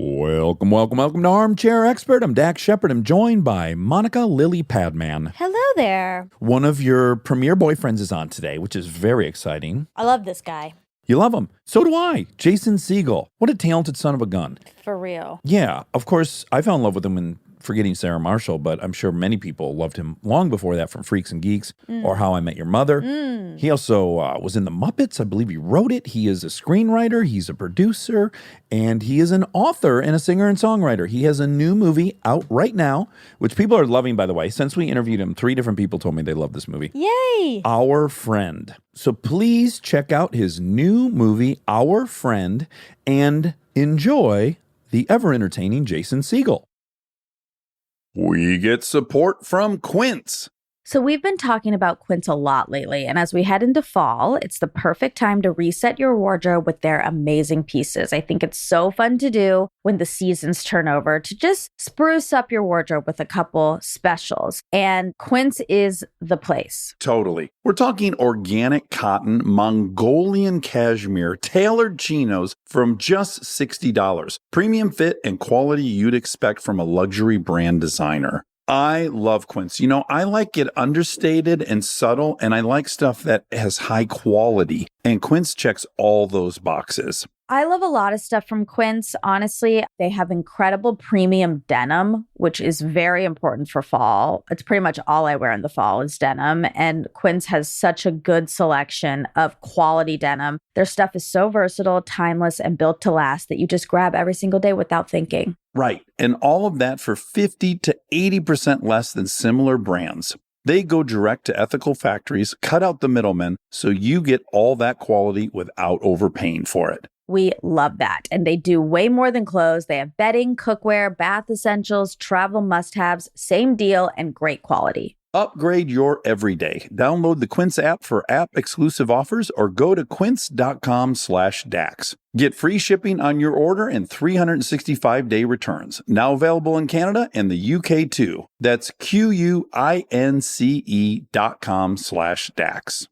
Welcome to Armchair Expert. I'm Dax Shepard. I'm joined by Monica Lily Padman. Hello there. One of your premier boyfriends is on today, which is very exciting. I love this guy. You love him. So do I. Jason Segel. What a talented son of a gun. For real. Yeah. Of course, I fell in love with him in Forgetting Sarah Marshall, but I'm sure many people loved him long before that from Freaks and Geeks or How I Met Your Mother. He also was in The Muppets. I believe he wrote it. He is a screenwriter. He's a producer. And he is an author and a singer and songwriter. He has a new movie out right now, which people are loving, by the way. Since we interviewed him, 3 different people told me they love this movie. Yay! Our Friend. So please check out his new movie, Our Friend, and enjoy the ever-entertaining Jason Segel. We get support from Quince. So we've been talking about Quince a lot lately, and as we head into fall, it's the perfect time to reset your wardrobe with their amazing pieces. I think it's so fun to do when the seasons turn over to just spruce up your wardrobe with a couple specials, and Quince is the place. Totally. We're talking organic cotton, Mongolian cashmere, tailored chinos from just $60. Premium fit and quality you'd expect from a luxury brand designer. I love Quince. You know, I like it understated and subtle, and I like stuff that has high quality. And Quince checks all those boxes. I love a lot of stuff from Quince. Honestly, they have incredible premium denim, which is very important for fall. It's pretty much all I wear in the fall is denim. And Quince has such a good selection of quality denim. Their stuff is so versatile, timeless, and built to last that you just grab every single day without thinking. Right. And all of that for 50 to 80% less than similar brands. They go direct to ethical factories, cut out the middlemen, so you get all that quality without overpaying for it. We love that. And they do way more than clothes. They have bedding, cookware, bath essentials, travel must-haves, same deal, and great quality. Upgrade your everyday. Download the Quince app for app-exclusive offers or go to quince.com/Dax. Get free shipping on your order and 365-day returns. Now available in Canada and the UK too. That's QUINCE.com/Dax.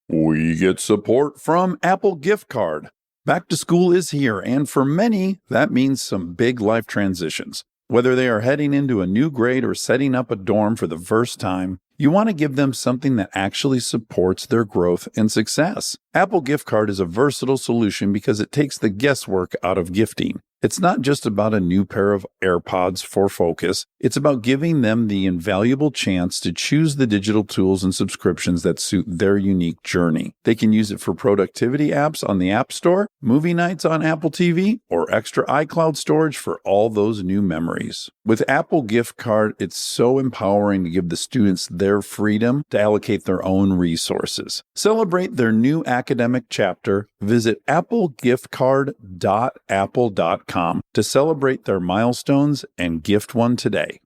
We get support from Apple Gift Card. Back to school is here, and for many, that means some big life transitions. Whether they are heading into a new grade or setting up a dorm for the first time, you want to give them something that actually supports their growth and success. Apple Gift Card is a versatile solution because it takes the guesswork out of gifting. It's not just about a new pair of AirPods for focus. It's about giving them the invaluable chance to choose the digital tools and subscriptions that suit their unique journey. They can use it for productivity apps on the App Store, movie nights on Apple TV, or extra iCloud storage for all those new memories. With Apple Gift Card, it's so empowering to give the students their freedom to allocate their own resources. Celebrate their new academic chapter. Visit applegiftcard.apple.com to celebrate their milestones and gift one today.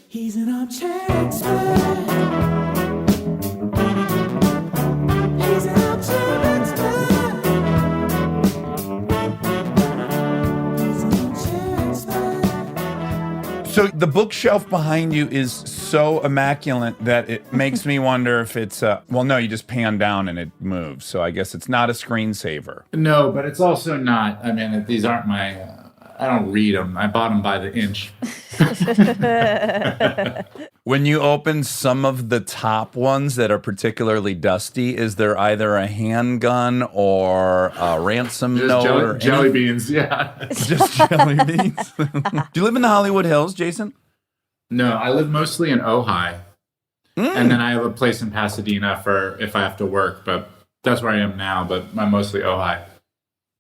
He's an armchair expert. He's an armchair expert. He's an armchair expert. So the bookshelf behind you is so immaculate that it makes me wonder if it's well, no, you just pan down and it moves. So I guess it's not a screensaver. No, but it's also not. I mean, these aren't my. I don't read them. I bought them by the inch. When you open some of the top ones that are particularly dusty, is there either a handgun or a ransom Just note or jelly beans, yeah. Just jelly beans? Do you live in the Hollywood Hills, Jason? No, I live mostly in Ojai. And then I have a place in Pasadena for if I have to work, but that's where I am now, but I'm mostly Ojai.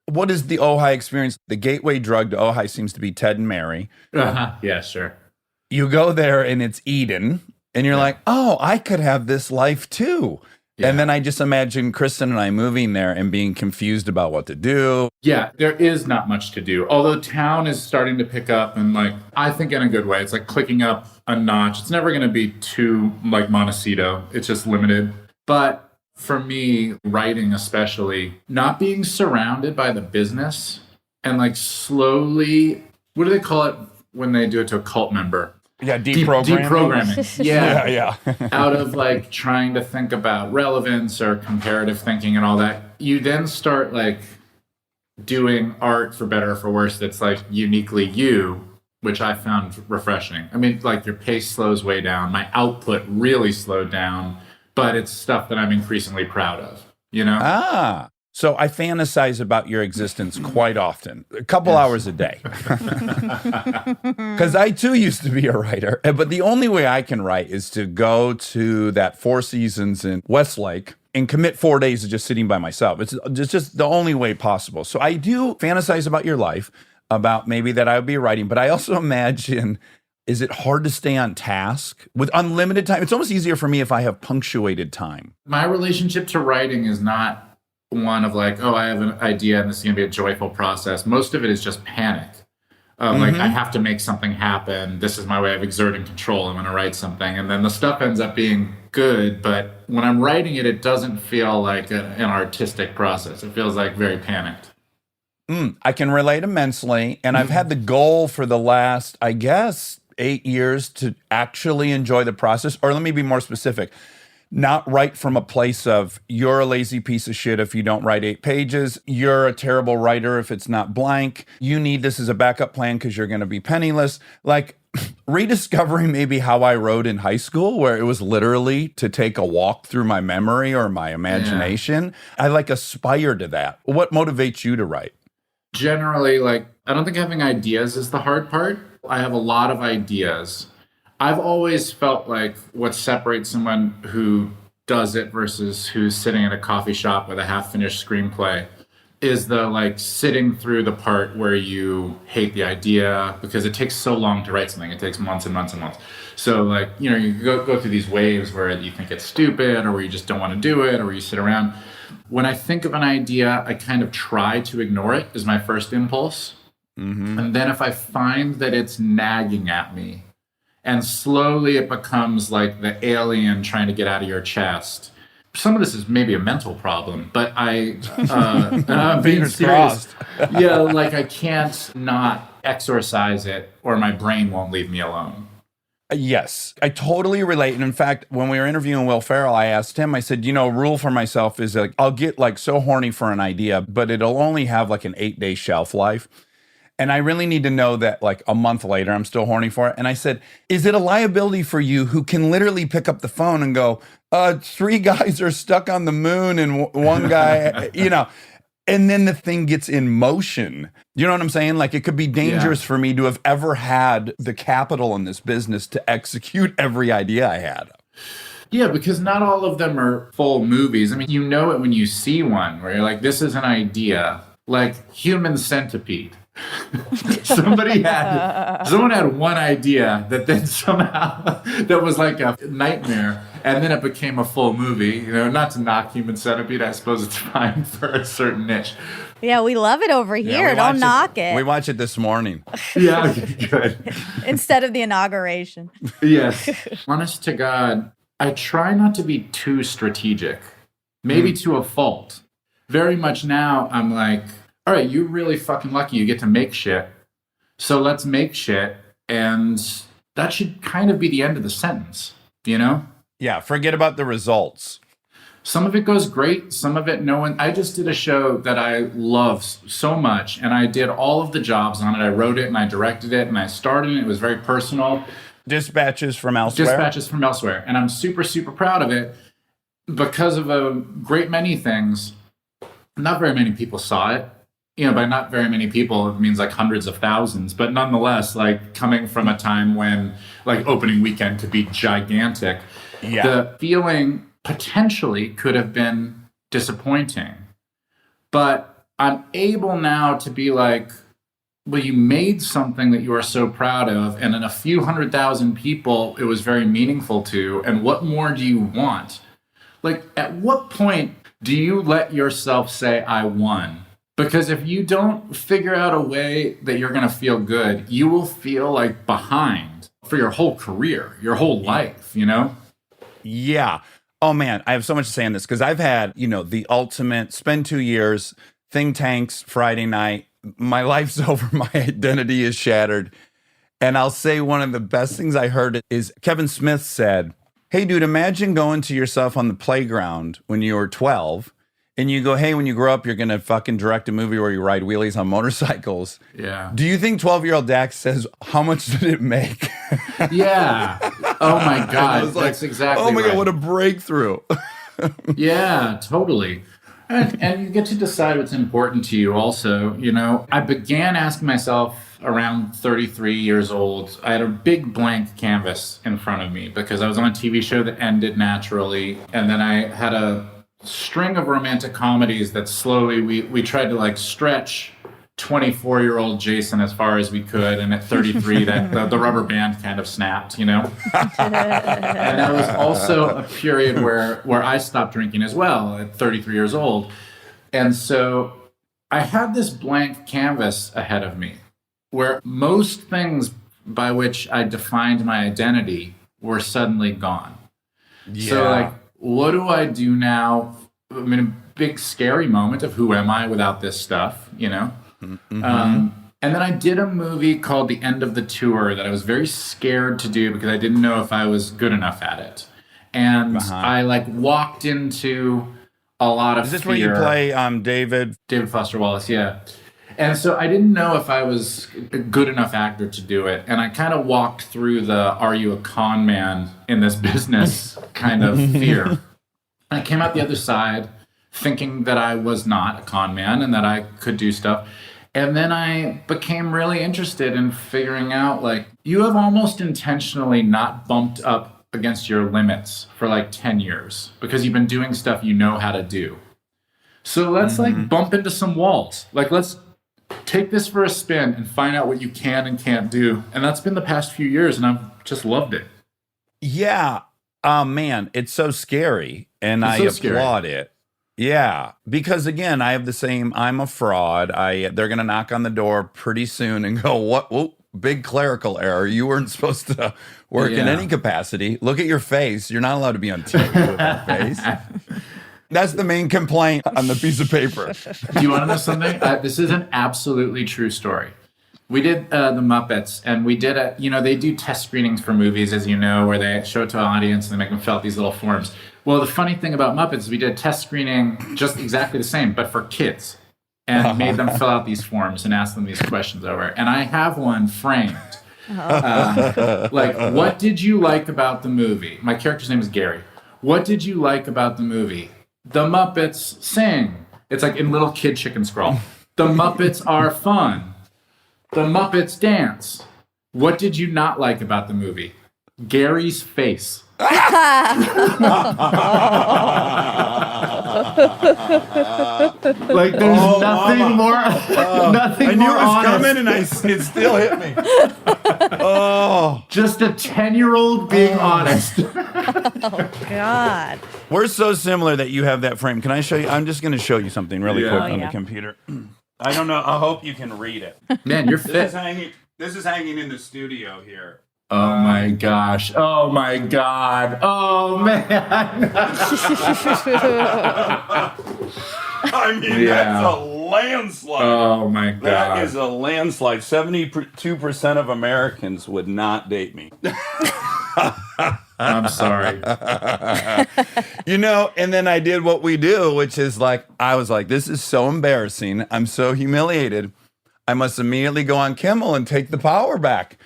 What is the Ojai experience? The gateway drug to Ojai seems to be Ted and Mary. Yeah, sure. You go there and it's Eden, and you're like, oh, I could have this life too. Yeah. And then I just imagine Kristen and I moving there and being confused about what to do. Yeah, there is not much to do. Although town is starting to pick up and I think in a good way. It's like clicking up a notch. It's never going to be too like Montecito. It's just limited. But for me, writing especially, not being surrounded by the business and slowly, what do they call it when they do it to a cult member? Yeah, deprogramming. Deprogramming. Yeah. Yeah. Out of trying to think about relevance or comparative thinking and all that, you then start doing art for better or for worse that's like uniquely you, which I found refreshing. I mean, like your pace slows way down. My output really slowed down, but it's stuff that I'm increasingly proud of, you know? Ah, so I fantasize about your existence quite often, a couple hours a day. Because I too used to be a writer, but the only way I can write is to go to that Four Seasons in Westlake and commit 4 days to just sitting by myself. It's just the only way possible. So I do fantasize about your life, about maybe that I would be writing, but I also imagine, is it hard to stay on task with unlimited time? It's almost easier for me if I have punctuated time. My relationship to writing is not one of like, oh, I have an idea and this is going to be a joyful process. Most of it is just panic. Like, I have to make something happen. This is my way of exerting control. I'm going to write something. And then the stuff ends up being good. But when I'm writing it, it doesn't feel like an artistic process. It feels like very panicked. I can relate immensely. And I've had the goal for the last, I guess, 8 years to actually enjoy the process. Or let me be more specific. Not write from a place of, you're a lazy piece of shit if you don't write 8 pages. You're a terrible writer if it's not blank. You need this as a backup plan because you're going to be penniless. Like, rediscovering maybe how I wrote in high school, where it was literally to take a walk through my memory or my imagination. I like aspire to that. What motivates you to write? Generally, like, I don't think having ideas is the hard part. I have a lot of ideas. I've always felt like what separates someone who does it versus who's sitting in a coffee shop with a half-finished screenplay is the like sitting through the part where you hate the idea because it takes so long to write something. It takes months and months and months. So like, you know, you go through these waves where you think it's stupid or where you just don't want to do it or where you sit around. When I think of an idea, I kind of try to ignore it is my first impulse. And then if I find that it's nagging at me, and slowly it becomes like the alien trying to get out of your chest. Some of this is maybe a mental problem, but I'm being serious. Yeah, like I can't not exorcise it or my brain won't leave me alone. Yes, I totally relate. And in fact, when we were interviewing Will Ferrell, I asked him, I said, a rule for myself is like, I'll get like so horny for an idea, but it'll only have like an 8-day shelf life. And I really need to know that like a month later, I'm still horny for it. And I said, is it a liability for you who can literally pick up the phone and go, 3 guys are stuck on the moon and one guy, and then the thing gets in motion. You know what I'm saying? Like it could be dangerous for me to have ever had the capital in this business to execute every idea I had. Yeah, because not all of them are full movies. I mean, you know it when you see one where you're like, this is an idea, like Human Centipede. Someone had one idea that then somehow that was like a nightmare and then it became a full movie. Not to knock Human Centipede, I suppose it's fine for a certain niche. Yeah, we love it over here. Don't knock it. We watched it this morning. Yeah, okay, good. Instead of the inauguration. Yes. Honest to God, I try not to be too strategic, maybe to a fault. Very much now I'm like, all right, you're really fucking lucky you get to make shit. So let's make shit. And that should kind of be the end of the sentence, Yeah, forget about the results. Some of it goes great. Some of it, no one. I just did a show that I love so much. And I did all of the jobs on it. I wrote it and I directed it and I starred in it. It was very personal. Dispatches from Elsewhere. And I'm super, super proud of it because of a great many things. Not very many people saw it. By not very many people, it means like hundreds of thousands. But nonetheless, like coming from a time when like opening weekend could be gigantic, the feeling potentially could have been disappointing. But I'm able now to be like, well, you made something that you are so proud of. And in a few 100,000 people, it was very meaningful to. And what more do you want? Like, at what point do you let yourself say, I won? Because if you don't figure out a way that you're going to feel good, you will feel like behind for your whole career, your whole life, Yeah. Oh, man, I have so much to say on this because I've had, the ultimate spend 2 years, think tanks, Friday night. My life's over. My identity is shattered. And I'll say one of the best things I heard is Kevin Smith said, hey, dude, imagine going to yourself on the playground when you were 12 and you go, hey, when you grow up, you're going to fucking direct a movie where you ride wheelies on motorcycles. Yeah. Do you think 12-year-old Dax says, how much did it make? Yeah. Oh my I God. was like, That's exactly oh my right. God, what a breakthrough. Yeah, totally. And you get to decide what's important to you also. You know, I began asking myself around 33 years old. I had a big blank canvas in front of me because I was on a TV show that ended naturally. And then I had a string of romantic comedies that slowly we tried to like stretch 24-year-old Jason as far as we could. And at 33, that the rubber band kind of snapped, you know? And that was also a period where I stopped drinking as well at 33 years old. And so I had this blank canvas ahead of me where most things by which I defined my identity were suddenly gone. Yeah. So like, what do I do now? I'm in a big scary moment of who am I without this stuff, you know? Mm-hmm. And then I did a movie called The End of the Tour that I was very scared to do because I didn't know if I was good enough at it. And I like walked into a lot of Is this fear. where you play David? David Foster Wallace, yeah. And so I didn't know if I was a good enough actor to do it. And I kind of walked through the are you a con man in this business kind of fear. And I came out the other side thinking that I was not a con man and that I could do stuff. And then I became really interested in figuring out, like, you have almost intentionally not bumped up against your limits for like 10 years because you've been doing stuff you know how to do. So let's like bump into some walls. Like, let's take this for a spin and find out what you can and can't do. And that's been the past few years, and I've just loved it. Yeah. Man, it's so scary. And It's I so scary. applaud it. Yeah, because again, I have the same. I'm a fraud. They're gonna knock on the door pretty soon and go, "What? Whoa, big clerical error. You weren't supposed to work in Yeah. any capacity. Look at your face. You're not allowed to be on TV with that face." That's the main complaint on the piece of paper. Do you want to know something? This is an absolutely true story. We did the Muppets, and we did they do test screenings for movies, as you know, where they show it to an audience and they make them fill out these little forms. Well, the funny thing about Muppets is we did a test screening just exactly the same, but for kids, and made them fill out these forms and ask them these questions over. And I have one framed. Like, what did you like about the movie? My character's name is Gary. What did you like about the movie? The Muppets sing. It's like in little kid chicken scrawl. The Muppets are fun. The Muppets dance. What did you not like about the movie? Gary's face. Like, there's nothing more. Nothing I knew more it was honest. coming, and it still hit me. Oh, Just a 10-year-old being honest. God. we're so similar that you have that frame. Can I show you? I'm just going to show you something really Yeah. quick Oh, on yeah. the computer. I don't know. I hope you can read it. Man, you're fit. This is hanging in the studio here. Oh my gosh. Oh my God. Oh man. I mean, Yeah. that's a landslide. Oh my God. That is a landslide. 72% of Americans would not date me. I'm sorry. You know, and then I did what we do, which is like, I was like, this is so embarrassing. I'm so humiliated. I must immediately go on Kimmel and take the power back.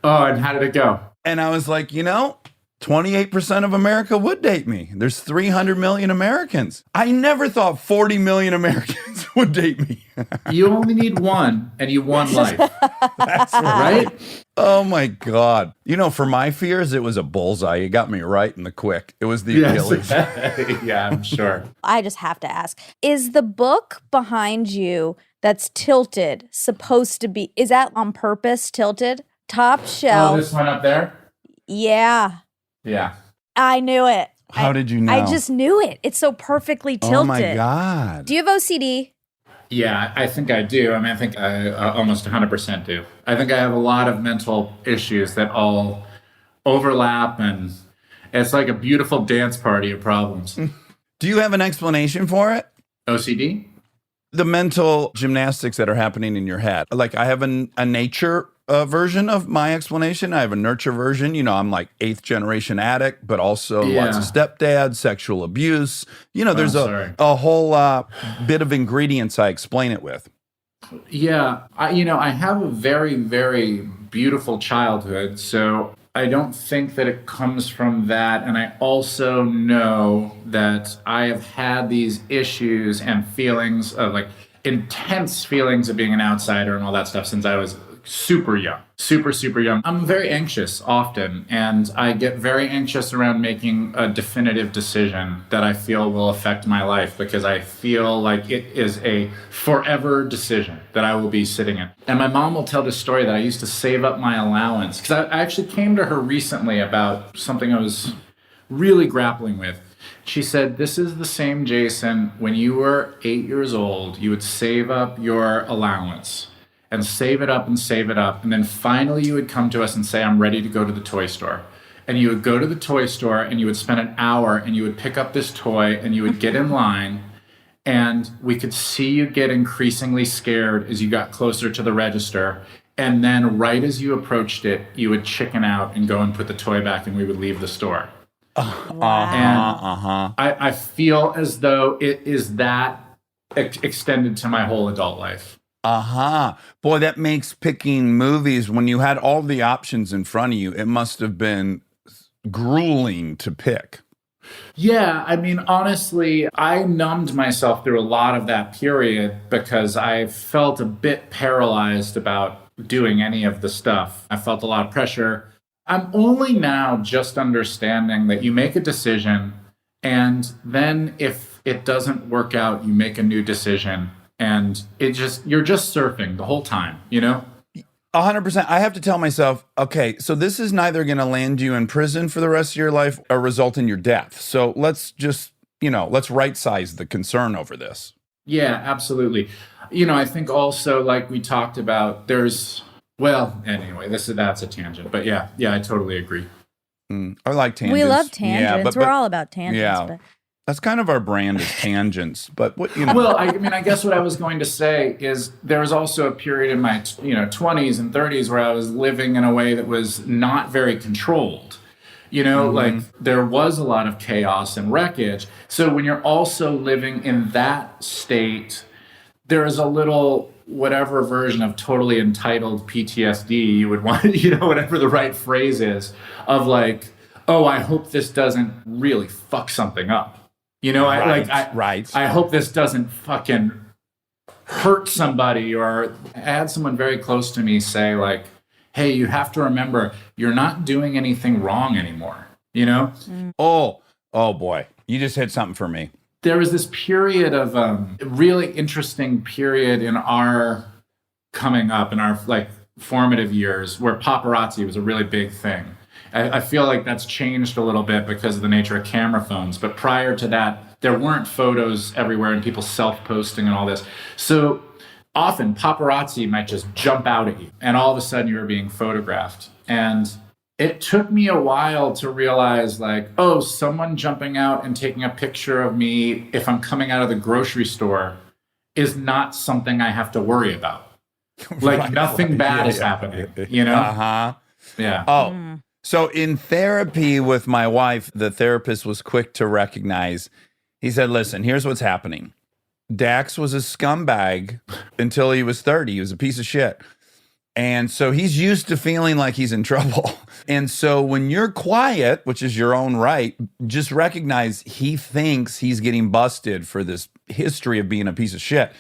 Oh, and how did it go? And I was like, 28% of America would date me. There's 300 million Americans. I never thought 40 million Americans would date me. You only need one, and you won life. That's Right? Oh my God. For my fears, it was a bullseye. It got me right in the quick. It was the Achilles. Yeah, I'm sure. I just have to ask, is the book behind you that's tilted supposed to be, is that on purpose tilted? Top Oh, shelf. this one up there? Yeah, Yeah. I knew it. How did you know? I just knew it. It's so perfectly tilted. Oh my God. Do you have OCD? Yeah, I think I do. I mean, I think I almost 100% do. I think I have a lot of mental issues that all overlap, and it's like a beautiful dance party of problems. Do you have an explanation for it? OCD? The mental gymnastics that are happening in your head. Like, I have a nature version of my explanation. I have a nurture version. You know, I'm like 8th generation addict, but also lots of stepdad, sexual abuse. You know, there's a whole bit of ingredients I explain it with. Yeah, I have a very, very beautiful childhood, so I don't think that it comes from that. And I also know that I have had these issues and feelings of like intense feelings of being an outsider and all that stuff since I was super young, super young. I'm very anxious often, and I get very anxious around making a definitive decision that I feel will affect my life because I feel like it is a forever decision that I will be sitting in. And my mom will tell this story that I used to save up my allowance because I actually came to her recently about something I was really grappling with. She said, this is the same Jason, when you were 8 years old, you would save up your allowance and save it up and save it up. And then finally you would come to us and say, I'm ready to go to the toy store. And you would go to the toy store and you would spend an hour and you would pick up this toy and you would get in line. And we could see you get increasingly scared as you got closer to the register. And then right as you approached it, you would chicken out and go and put the toy back and we would leave the store. I feel as though it is that extended to my whole adult life. Boy, that makes picking movies when you had all the options in front of you, it must have been grueling to pick. Yeah, I mean, honestly, I numbed myself through a lot of that period because I felt a bit paralyzed about doing any of the stuff. I felt a lot of pressure. I'm only now just understanding that you make a decision and then if it doesn't work out, you make a new decision. And you're just surfing the whole time, you know? 100%. I have to tell myself, okay, so this is neither going to land you in prison for the rest of your life or result in your death. So let's just, let's right size the concern over this. Yeah, absolutely. I think also like we talked about, anyway, that's a tangent, but yeah, I totally agree. I like tangents. We love tangents. Yeah, but we're all about tangents. Yeah. But that's kind of our brand is tangents, but what Well, I guess what I was going to say is there was also a period in my 20s and 30s where I was living in a way that was not very controlled. Like there was a lot of chaos and wreckage. So when you're also living in that state, there is a little whatever version of totally entitled PTSD you would want, whatever the right phrase is, of like, oh, I hope this doesn't really fuck something up. I hope this doesn't fucking hurt somebody. Or I had someone very close to me say like, hey, you have to remember you're not doing anything wrong anymore, Oh boy, you just hit something for me. There was this period of really interesting period in our coming up in our like formative years where paparazzi was a really big thing. I feel like that's changed a little bit because of the nature of camera phones. But prior to that, there weren't photos everywhere and people self-posting and all this. So often paparazzi might just jump out at you and all of a sudden you were being photographed. And it took me a while to realize like, oh, someone jumping out and taking a picture of me if I'm coming out of the grocery store is not something I have to worry about. Like nothing bad is happening, Yeah. Oh. So in therapy with my wife, the therapist was quick to recognize, he said, listen, here's what's happening. Dax was a scumbag until he was 30. He was a piece of shit. And so he's used to feeling like he's in trouble. And so when you're quiet, which is your own right, just recognize he thinks he's getting busted for this history of being a piece of shit.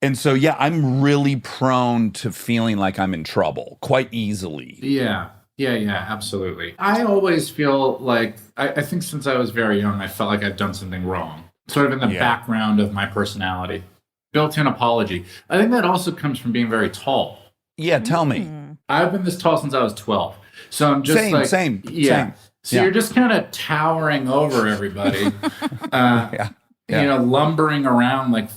And so, yeah, I'm really prone to feeling like I'm in trouble quite easily. Yeah, absolutely. I always feel like, I think since I was very young, I felt like I've done something wrong, sort of in the background of my personality. Built-in apology. I think that also comes from being very tall. Yeah, tell me. I've been this tall since I was 12. So I'm just same. So you're just kind of towering over everybody, lumbering around like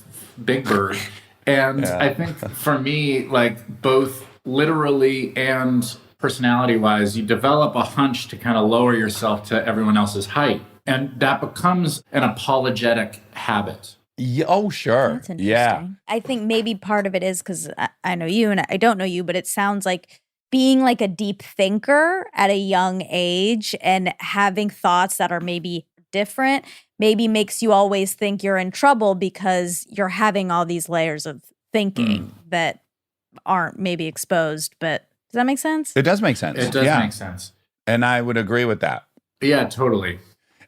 Big Bird. And I think for me, like both literally and personality-wise, you develop a hunch to kind of lower yourself to everyone else's height. And that becomes an apologetic habit. Yeah, oh, sure. That's interesting. Yeah. I think maybe part of it is because I know you and I don't know you, but it sounds like being like a deep thinker at a young age and having thoughts that are maybe different maybe makes you always think you're in trouble because you're having all these layers of thinking that aren't maybe exposed. But does that make sense? It does make sense. It does make sense. And I would agree with that. Yeah, totally.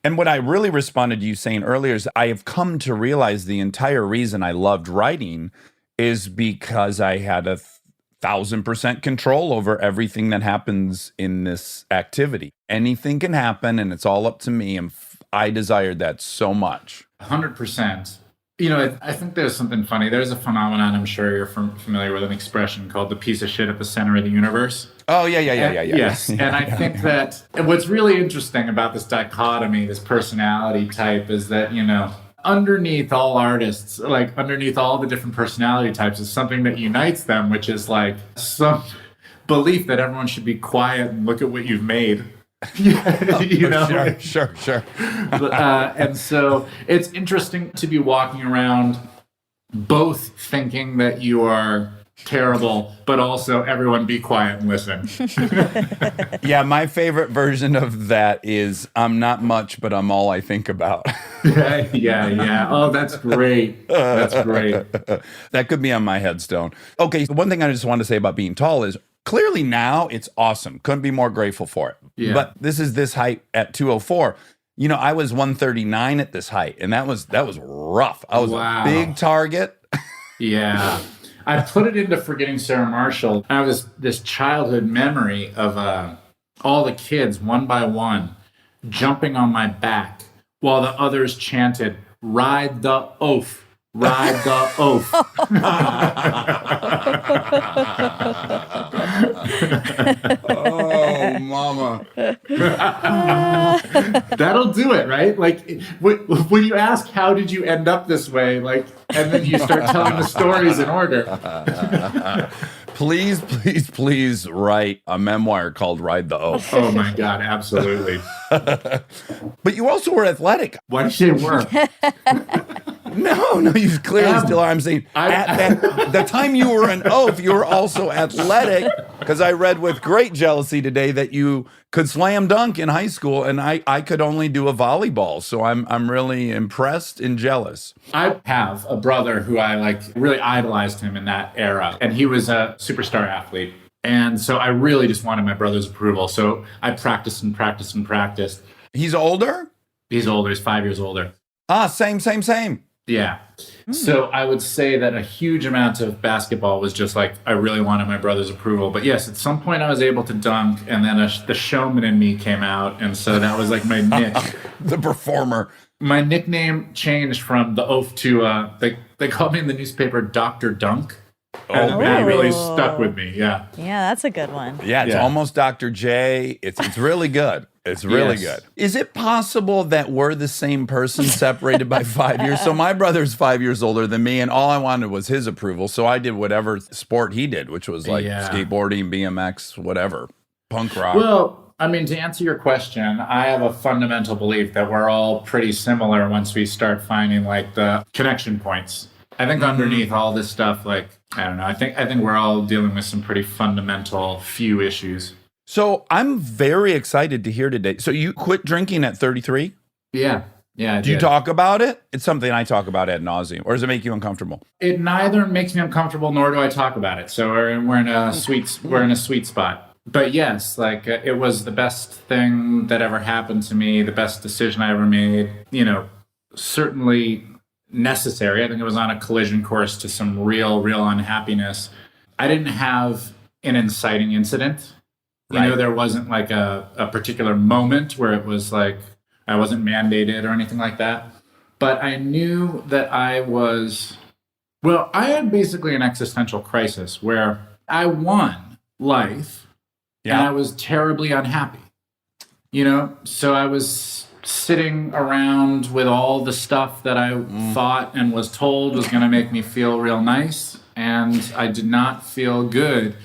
And what I really responded to you saying earlier is I have come to realize the entire reason I loved writing is because I had 1,000% control over everything that happens in this activity. Anything can happen and it's all up to me. And I desired that so much. 100%. You know, I think there's something funny. There's a phenomenon, I'm sure you're familiar with, an expression called the piece of shit at the center of the universe. Oh, yeah. Yes. And I think that what's really interesting about this dichotomy, this personality type, is that, you know, underneath all artists, like underneath all the different personality types is something that unites them, which is like some belief that everyone should be quiet and look at what you've made. You know? Sure. And so it's interesting to be walking around both thinking that you are terrible, but also everyone be quiet and listen. Yeah, my favorite version of that is I'm not much, but I'm all I think about. Yeah. Oh, that's great. That's great. That could be on my headstone. Okay, so one thing I just want to say about being tall is clearly now it's awesome. Couldn't be more grateful for it. Yeah. But this height at 204. You know, I was 139 at this height, and that was rough. I was a big target. Yeah. I put it into Forgetting Sarah Marshall. I was this childhood memory of all the kids, one by one, jumping on my back while the others chanted, "Ride the oaf, ride the oaf." Oh, mama. That'll do it, right? Like, when you ask, how did you end up this way? Like, and then you start telling the stories in order. Please write a memoir called Ride the Oaf. Oh my God, absolutely. But you also were athletic. Why did you say work? No, you clearly still are. I'm saying at the time you were an oaf, you were also athletic, because I read with great jealousy today that you could slam dunk in high school, and I could only do a volleyball. So I'm really impressed and jealous. I have a brother who I really idolized him in that era, and he was a superstar athlete. And so I really just wanted my brother's approval. So I practiced and practiced and practiced. He's older? He's older. He's 5 years older. Same. Yeah. So I would say that a huge amount of basketball was just like, I really wanted my brother's approval. But yes, at some point I was able to dunk, and then the showman in me came out. And so that was like my niche. The performer. My nickname changed from the oaf to, they called me in the newspaper Dr. Dunk. And that really stuck with me. Yeah. Yeah, that's a good one. Yeah, it's almost Dr. J. It's really good. It's really good. Is it possible that we're the same person separated by 5 years? So my brother's 5 years older than me, and all I wanted was his approval. So I did whatever sport he did, which was like skateboarding, BMX, whatever, punk rock. Well, I mean, to answer your question, I have a fundamental belief that we're all pretty similar once we start finding like the connection points. I think underneath all this stuff, like, I don't know, I think we're all dealing with some pretty fundamental few issues. So I'm very excited to hear today. So you quit drinking at 33? Yeah. Yeah. Do you talk about it? It's something I talk about ad nauseum. Or does it make you uncomfortable? It neither makes me uncomfortable nor do I talk about it. So we're in a sweet spot. But yes, like it was the best thing that ever happened to me, the best decision I ever made. You know, certainly necessary. I think it was on a collision course to some real unhappiness. I didn't have an inciting incident. You know, there wasn't like a particular moment where it was like I wasn't mandated or anything like that. But I knew that I had basically an existential crisis where I won life and I was terribly unhappy. You know, so I was sitting around with all the stuff that I thought and was told was going to make me feel real nice. And I did not feel good.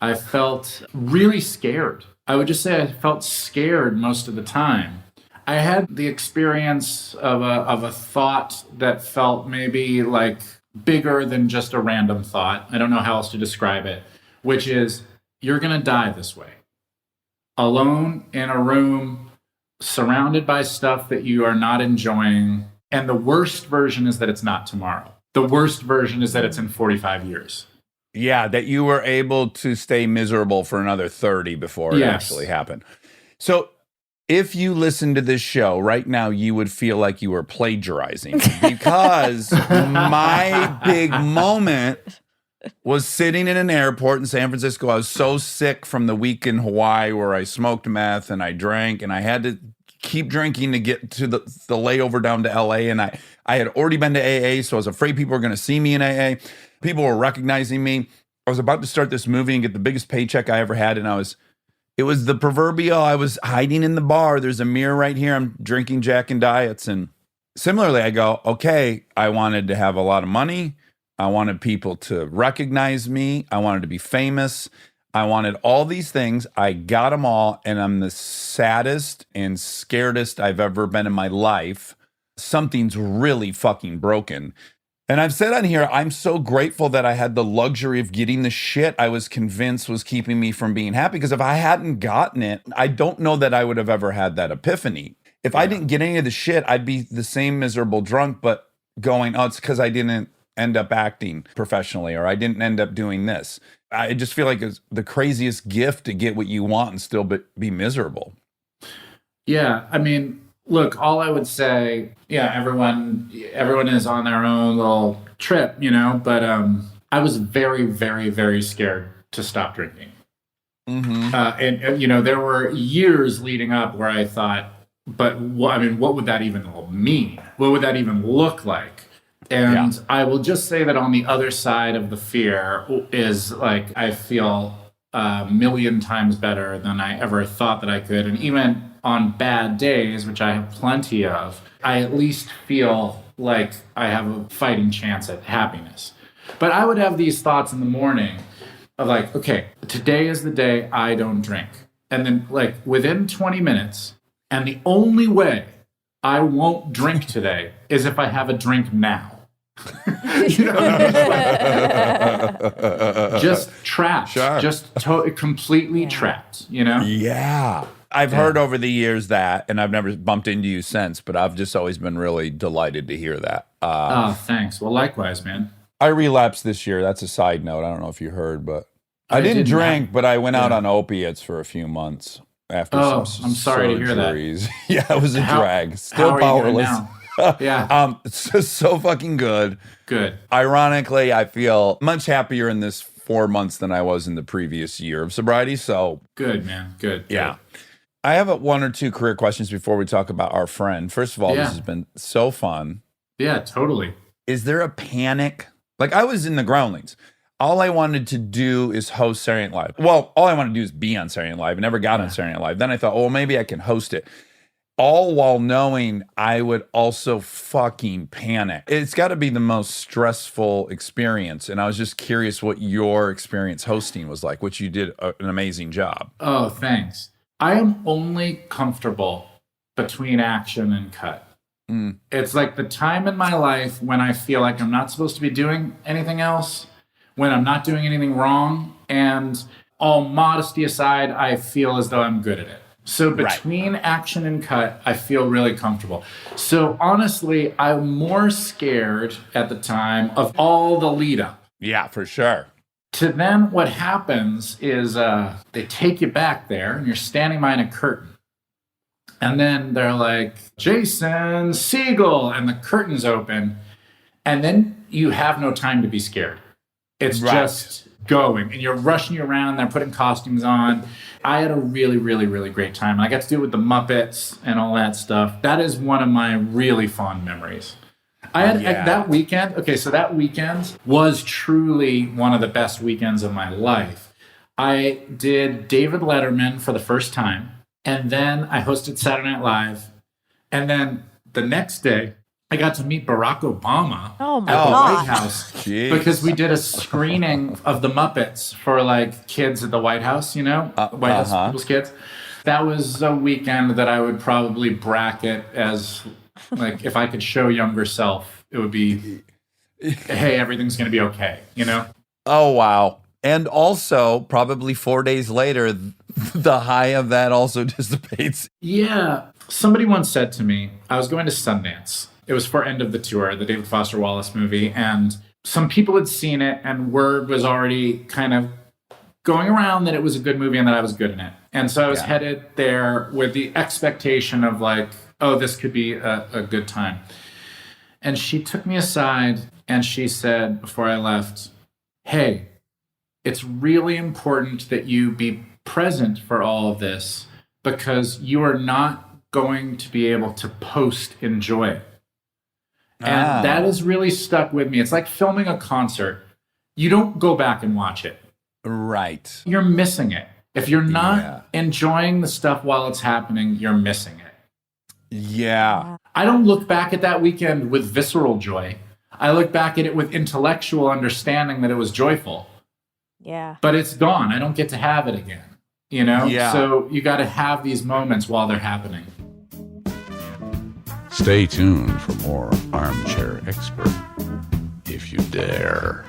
I felt really scared. I would just say I felt scared most of the time. I had the experience of a thought that felt maybe like bigger than just a random thought. I don't know how else to describe it, which is, you're going to die this way. Alone in a room, surrounded by stuff that you are not enjoying. And the worst version is that it's not tomorrow. The worst version is that it's in 45 years. Yeah, that you were able to stay miserable for another 30 before it actually happened. So if you listen to this show right now, you would feel like you were plagiarizing because my big moment was sitting in an airport in San Francisco. I was so sick from the week in Hawaii where I smoked meth and I drank and I had to keep drinking to get to the layover down to LA. And I had already been to AA, so I was afraid people were going to see me in AA. People were recognizing me. I was about to start this movie and get the biggest paycheck I ever had. And it was the proverbial, I was hiding in the bar. There's a mirror right here. I'm drinking Jack and Diets. And similarly, I go, okay, I wanted to have a lot of money. I wanted people to recognize me. I wanted to be famous. I wanted all these things. I got them all. And I'm the saddest and scaredest I've ever been in my life. Something's really fucking broken. And I've said on here, I'm so grateful that I had the luxury of getting the shit I was convinced was keeping me from being happy. Because if I hadn't gotten it, I don't know that I would have ever had that epiphany. If I didn't get any of the shit, I'd be the same miserable drunk, but going, oh, it's because I didn't end up acting professionally or I didn't end up doing this. I just feel like it's the craziest gift to get what you want and still be miserable. Yeah, I mean, look, all I would say, everyone is on their own little trip, but I was very, very, very scared to stop drinking. Mm-hmm. And there were years leading up where I thought, but what would that even mean? What would that even look like? And I will just say that on the other side of the fear is like, I feel a million times better than I ever thought that I could. And even on bad days, which I have plenty of, I at least feel like I have a fighting chance at happiness. But I would have these thoughts in the morning of like, okay, today is the day I don't drink. And then like within 20 minutes, and the only way I won't drink today is if I have a drink now. Just trapped. Sure. Just completely trapped, Yeah. I've heard over the years that, and I've never bumped into you since, but I've just always been really delighted to hear that. Thanks. Well, likewise, man. I relapsed this year. That's a side note. I don't know if you heard, but I didn't drink, but I went out on opiates for a few months after some I'm sorry to hear that. Yeah, it was a drag. Still how are powerless. You doing now? Yeah. It's so fucking good. Good. Ironically, I feel much happier in this 4 months than I was in the previous year of sobriety. So good, man. Good. Yeah. I have one or two career questions before we talk about our friend. First of all, this has been so fun. Yeah, totally. Is there a panic? Like I was in the Groundlings. All I wanted to do is host Saturday Night Live. Well, all I wanted to do is be on Saturday Night Live. I never got on Saturday Night Live. Then I thought, oh, maybe I can host it. All while knowing I would also fucking panic. It's got to be the most stressful experience. And I was just curious what your experience hosting was like, which you did an amazing job. Oh, thanks. I am only comfortable between action and cut. It's like the time in my life when I feel like I'm not supposed to be doing anything else, when I'm not doing anything wrong, and all modesty aside, I feel as though I'm good at it. So between action and cut, I feel really comfortable. So honestly, I'm more scared at the time of all the lead up. Yeah, for sure. To then what happens is they take you back there and you're standing behind a curtain. And then they're like, Jason, Segel, and the curtain's open. And then you have no time to be scared. It's just going. And you're rushing around. They're putting costumes on. I had a really, really, really great time. I got to do it with the Muppets and all that stuff. That is one of my really fond memories. I had that weekend. Okay, so that weekend was truly one of the best weekends of my life. I did David Letterman for the first time, and then I hosted Saturday Night Live, and then the next day I got to meet Barack Obama at the White House. Jeez. Because we did a screening of the Muppets for like kids at the White House, White House people's kids. That was a weekend that I would probably bracket as like, if I could show younger self, it would be, hey, everything's going to be okay, Oh, wow. And also, probably 4 days later, the high of that also dissipates. Yeah. Somebody once said to me, I was going to Sundance. It was for End of the Tour, the David Foster Wallace movie. And some people had seen it, and word was already kind of going around that it was a good movie and that I was good in it. And so I was headed there with the expectation of like, oh, this could be a good time. And she took me aside and she said before I left, hey, it's really important that you be present for all of this because you are not going to be able to post enjoy it. And that has really stuck with me. It's like filming a concert. You don't go back and watch it. Right. You're missing it. If you're not enjoying the stuff while it's happening, you're missing it. Yeah. I don't look back at that weekend with visceral joy. I look back at it with intellectual understanding that it was joyful. Yeah. But it's gone. I don't get to have it again. You know? Yeah. So you got to have these moments while they're happening. Stay tuned for more Armchair Expert, if you dare.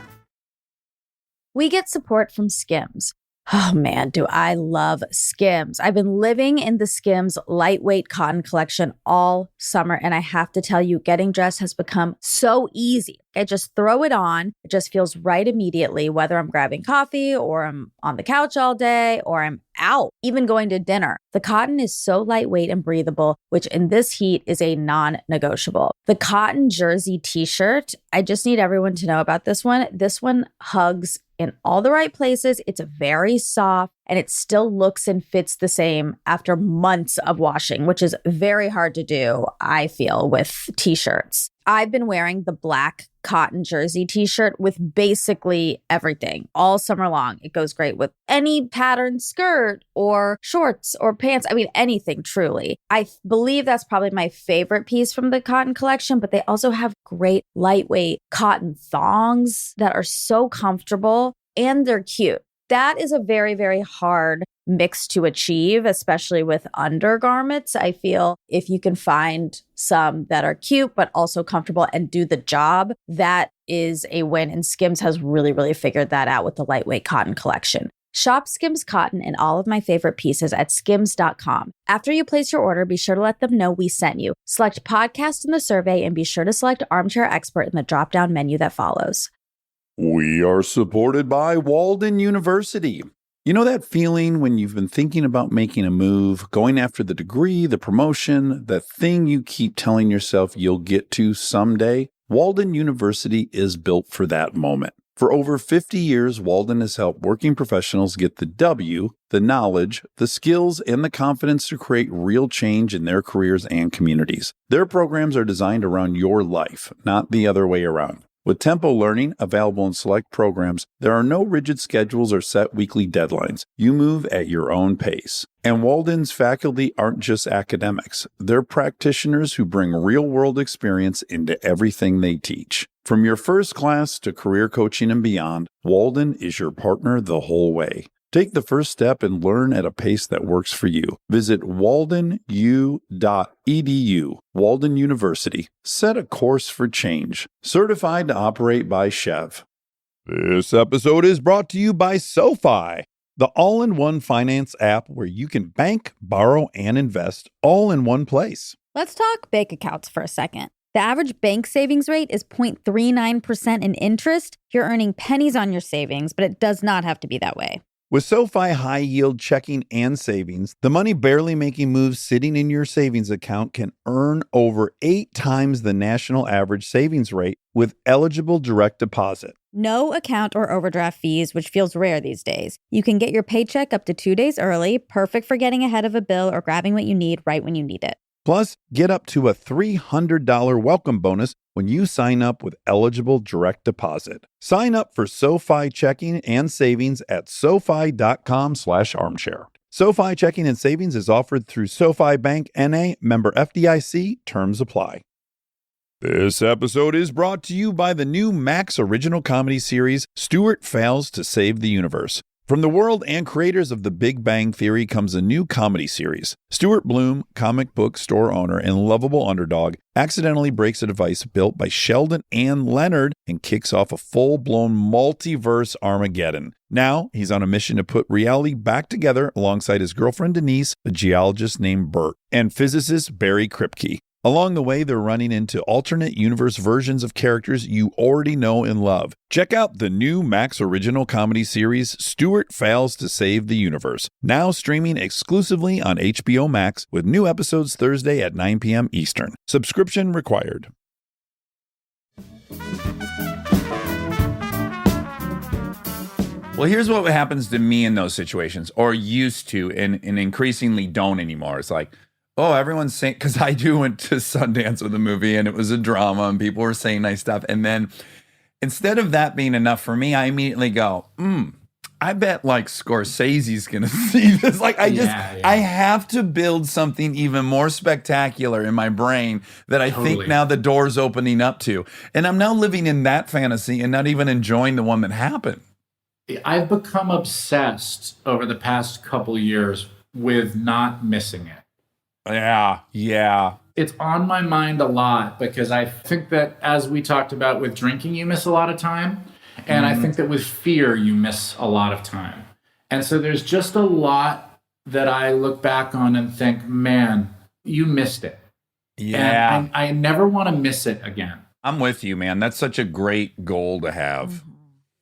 We get support from Skims. Oh man, do I love Skims. I've been living in the Skims lightweight cotton collection all summer, and I have to tell you, getting dressed has become so easy. I just throw it on. It just feels right immediately, whether I'm grabbing coffee or I'm on the couch all day or I'm out, even going to dinner. The cotton is so lightweight and breathable, which in this heat is a non-negotiable. The cotton jersey t-shirt, I just need everyone to know about this one. This one hugs in all the right places. It's very soft and it still looks and fits the same after months of washing, which is very hard to do, I feel, with t-shirts. I've been wearing the black cotton jersey t-shirt with basically everything all summer long. It goes great with any patterned skirt or shorts or pants. I mean, anything truly. I believe that's probably my favorite piece from the cotton collection, but they also have great lightweight cotton thongs that are so comfortable and they're cute. That is a very, very hard mix to achieve, especially with undergarments. I feel if you can find some that are cute, but also comfortable and do the job, that is a win. And Skims has really, really figured that out with the lightweight cotton collection. Shop Skims cotton and all of my favorite pieces at skims.com. After you place your order, be sure to let them know we sent you. Select podcast in the survey and be sure to select Armchair Expert in the drop-down menu that follows. We are supported by Walden University. You know that feeling when you've been thinking about making a move, going after the degree, the promotion, that thing you keep telling yourself you'll get to someday? Walden University is built for that moment. For over 50 years, Walden has helped working professionals get the W, the knowledge, the skills, and the confidence to create real change in their careers and communities. Their programs are designed around your life, not the other way around. With Tempo Learning available in select programs, there are no rigid schedules or set weekly deadlines. You move at your own pace. And Walden's faculty aren't just academics. They're practitioners who bring real-world experience into everything they teach. From your first class to career coaching and beyond, Walden is your partner the whole way. Take the first step and learn at a pace that works for you. Visit waldenu.edu. Walden University. Set a course for change. Certified to operate by Chev. This episode is brought to you by SoFi, the all-in-one finance app where you can bank, borrow, and invest all in one place. Let's talk bank accounts for a second. The average bank savings rate is 0.39% in interest. You're earning pennies on your savings, but it does not have to be that way. With SoFi high-yield checking and savings, the money barely making moves sitting in your savings account can earn over 8 times the national average savings rate with eligible direct deposit. No account or overdraft fees, which feels rare these days. You can get your paycheck up to 2 days early, perfect for getting ahead of a bill or grabbing what you need right when you need it. Plus, get up to a $300 welcome bonus when you sign up with eligible direct deposit. Sign up for SoFi checking and savings at SoFi.com/armchair. SoFi checking and savings is offered through SoFi Bank N.A., member FDIC. Terms apply. This episode is brought to you by the new Max original comedy series, Stuart Fails to Save the Universe. From the world and creators of The Big Bang Theory comes a new comedy series. Stuart Bloom, comic book store owner and lovable underdog, accidentally breaks a device built by Sheldon and Leonard and kicks off a full-blown multiverse Armageddon. Now, he's on a mission to put reality back together alongside his girlfriend Denise, a geologist named Bert, and physicist Barry Kripke. Along the way, they're running into alternate universe versions of characters you already know and love. Check out the new Max original comedy series, Stuart Fails to Save the Universe, now streaming exclusively on HBO Max with new episodes Thursday at 9 p.m. Eastern. Subscription required. Well, here's what happens to me in those situations, or used to, and increasingly don't anymore. It's like, oh, everyone's saying, because I went to Sundance with a movie and it was a drama and people were saying nice stuff. And then instead of that being enough for me, I immediately go, I bet like Scorsese's going to see this. Like I have to build something even more spectacular in my brain that I think now the door's opening up to. And I'm now living in that fantasy and not even enjoying the one that happened. I've become obsessed over the past couple years with not missing it. Yeah. It's on my mind a lot because I think that, as we talked about with drinking, you miss a lot of time. And I think that with fear, you miss a lot of time. And so there's just a lot that I look back on and think, man, you missed it. Yeah. And I never want to miss it again. I'm with you, man. That's such a great goal to have.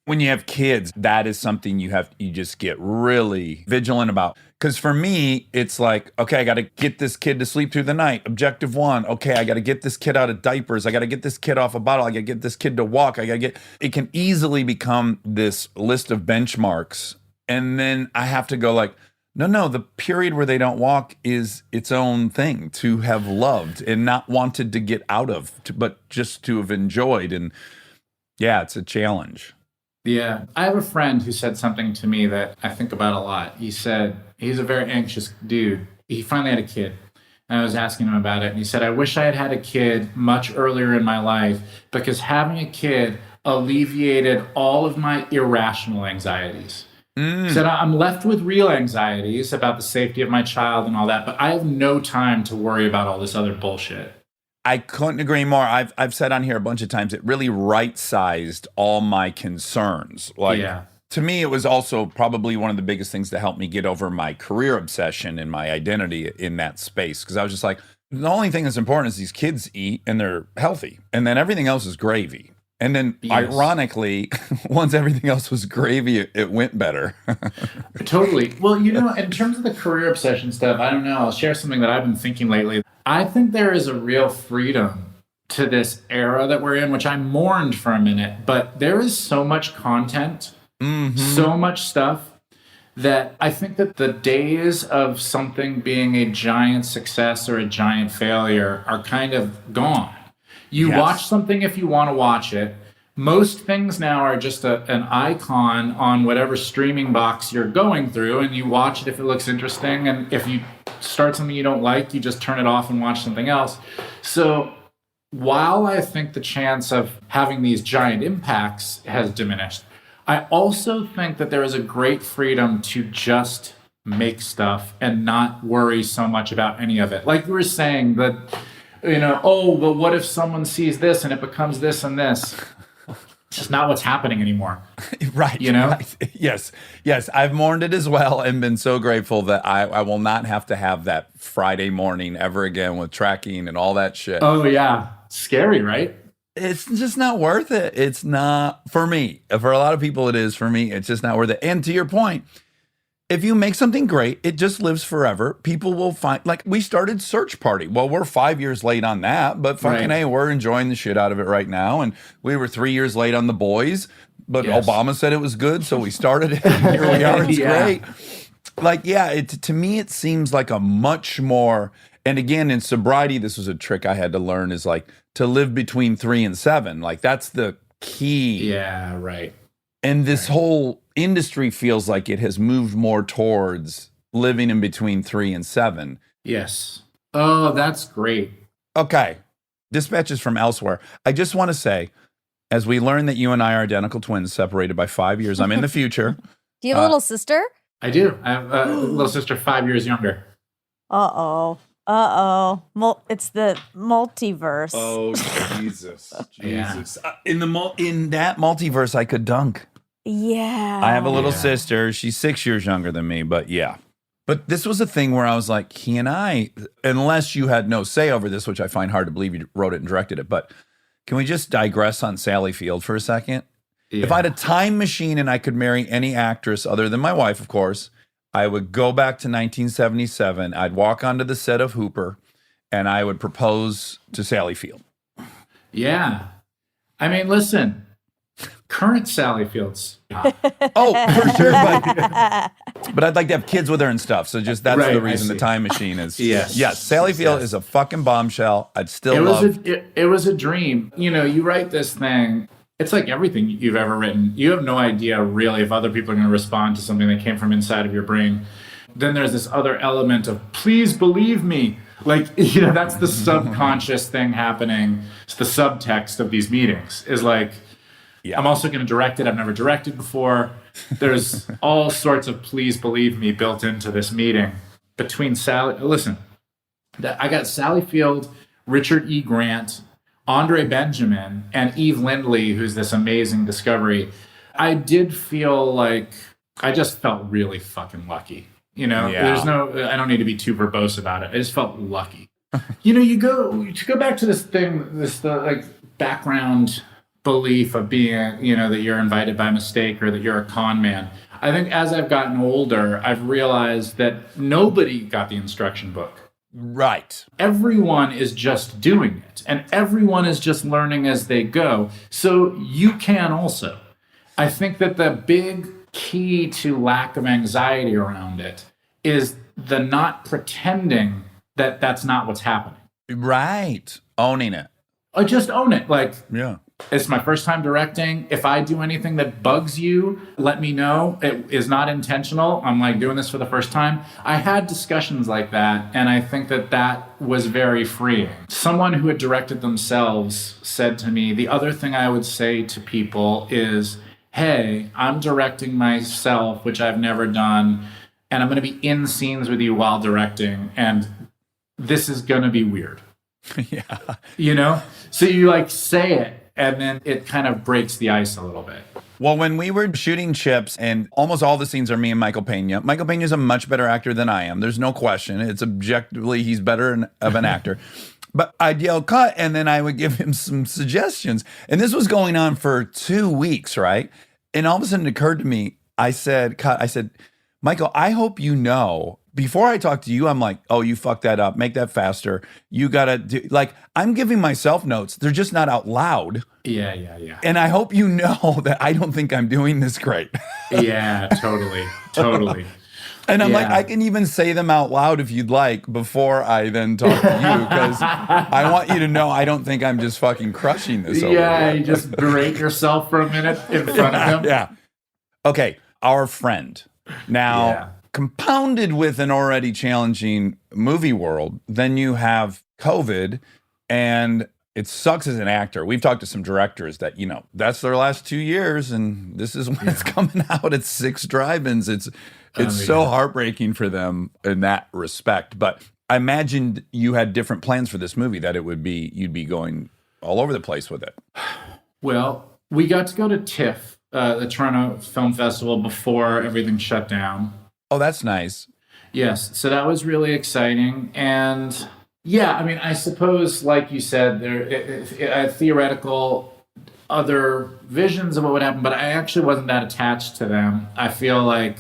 When you have kids, that is something you just get really vigilant about. Because for me, it's like, okay, I got to get this kid to sleep through the night. Objective 1. Okay, I got to get this kid out of diapers. I got to get this kid off a bottle. I got to get this kid to walk. It can easily become this list of benchmarks. And then I have to go like, no, the period where they don't walk is its own thing to have loved and not wanted to get out of, but just to have enjoyed. And yeah, it's a challenge. Yeah. I have a friend who said something to me that I think about a lot. He said, he's a very anxious dude. He finally had a kid. And I was asking him about it. And he said, I wish I had had a kid much earlier in my life because having a kid alleviated all of my irrational anxieties. He said, I'm left with real anxieties about the safety of my child and all that, but I have no time to worry about all this other bullshit. I couldn't agree more. I've said on here a bunch of times, it really right-sized all my concerns. To me, it was also probably one of the biggest things to help me get over my career obsession and my identity in that space. Because I was just like, the only thing that's important is these kids eat and they're healthy. And then everything else is gravy. And then ironically, once everything else was gravy, it went better. Totally. Well, in terms of the career obsession stuff, I don't know. I'll share something that I've been thinking lately. I think there is a real freedom to this era that we're in, which I mourned for a minute. But there is so much content, so much stuff, that I think that the days of something being a giant success or a giant failure are kind of gone. You watch something if you want to watch it. Most things now are just an icon on whatever streaming box you're going through, and you watch it if it looks interesting. And if you start something you don't like, you just turn it off and watch something else. So while I think the chance of having these giant impacts has diminished, I also think that there is a great freedom to just make stuff and not worry so much about any of it. Like you were saying, that well, what if someone sees this and it becomes this and this? It's just not what's happening anymore. Right. Right. Yes. I've mourned it as well and been so grateful that I will not have to have that Friday morning ever again with tracking and all that shit. Oh, yeah. Scary, right? It's just not worth it. It's not for me. For a lot of people, it is. For me, it's just not worth it. And to your point, if you make something great, it just lives forever. People will find, like we started Search Party. Well, we're 5 years late on that, but fucking hey, we're enjoying the shit out of it right now. And we were 3 years late on The Boys, but Obama said it was good, so we started it. And here we are. It's great. To me, it seems like a much more, and again, in sobriety, this was a trick I had to learn, is like to live between 3 and 7. Like that's the key. Yeah, right. And this whole industry feels like it has moved more towards living in between 3 and 7. Yes. Oh, that's great. Okay. Dispatches from elsewhere. I just want to say, as we learn that you and I are identical twins separated by 5 years, I'm in the future. Do you have a little sister? I do. I have a little sister 5 years younger. It's the multiverse. Oh, Jesus. Yeah. Jesus. In that multiverse, I could dunk. Yeah. I have a little Yeah. sister. She's 6 years younger than me, but yeah. But this was a thing where I was like, he and I, unless you had no say over this, which I find hard to believe you wrote it and directed it, but can we just digress on Sally Field for a second? Yeah. If I had a time machine and I could marry any actress other than my wife, of course, I would go back to 1977. I'd walk onto the set of Hooper and I would propose to Sally Field. Yeah. I mean, listen, current Sally Fields. Oh, for sure. But I'd like to have kids with her and stuff. So just that's Right, the I reason the see. time machine is. Yes. Yes. Sally Field Yes. is a fucking bombshell. I'd still It love. was a dream. You know, you write this thing. It's like everything you've ever written. You have no idea really if other people are going to respond to something that came from inside of your brain. Then there's this other element of please believe me. Like, you know, that's the subconscious thing happening. It's the subtext of these meetings is like, Yeah. I'm also going to direct it. I've never directed before. There's all sorts of please believe me built into this meeting between Sally. Listen, I got Sally Field, Richard E. Grant, Andre Benjamin, and Eve Lindley, who's this amazing discovery. I did feel like I just felt really fucking lucky. You know, Yeah. I don't need to be too verbose about it. I just felt lucky. You know, to go back to this thing, like background belief of being, you know, that you're invited by mistake or that you're a con man. I think as I've gotten older, I've realized that nobody got the instruction book. Right. Everyone is just doing it, and everyone is just learning as they go. So you can also. I think that the big key to lack of anxiety around it is the not pretending that that's not what's happening. Right. Owning it. I just own it. Like, Yeah. it's my first time directing. If I do anything that bugs you, let me know. It is not intentional. I'm like doing this for the first time. I had discussions like that, and I think that that was very freeing. Someone who had directed themselves said to me, the other thing I would say to people is, hey, I'm directing myself, which I've never done, and I'm going to be in scenes with you while directing, and this is going to be weird. Yeah. You know? So you like say it, and then it kind of breaks the ice a little bit. Well, when we were shooting Chips, and almost all the scenes are me and Michael Pena. Michael Pena is a much better actor than I am. There's no question. It's objectively, he's better of an actor. But I'd yell cut, and then I would give him some suggestions. And this was going on for 2 weeks, right? And all of a sudden it occurred to me, I said, Michael, I hope you know, before I talk to you, I'm like, oh, you fucked that up. Make that faster. You got to do, like, I'm giving myself notes. They're just not out loud. Yeah. And I hope you know that I don't think I'm doing this great. Yeah, totally. And I'm like, Yeah. I can even say them out loud if you'd like before I then talk to you, because I want you to know I don't think I'm just fucking crushing this over Yeah, here. you just berate yourself for a minute in front of him. Yeah. Okay, our friend. Now, Yeah. compounded with an already challenging movie world, then you have COVID, and it sucks as an actor. We've talked to some directors that, you know, that's their last 2 years, and this is when it's coming out at 6 drive-ins. It's so yeah. heartbreaking for them in that respect. But I imagined you had different plans for this movie, that you'd be going all over the place with it. Well, we got to go to TIFF, the Toronto Film Festival, before everything shut down. Oh, that's nice. Yes, so that was really exciting. And yeah, I mean, I suppose, like you said, there theoretical other visions of what would happen, but I actually wasn't that attached to them. I feel like,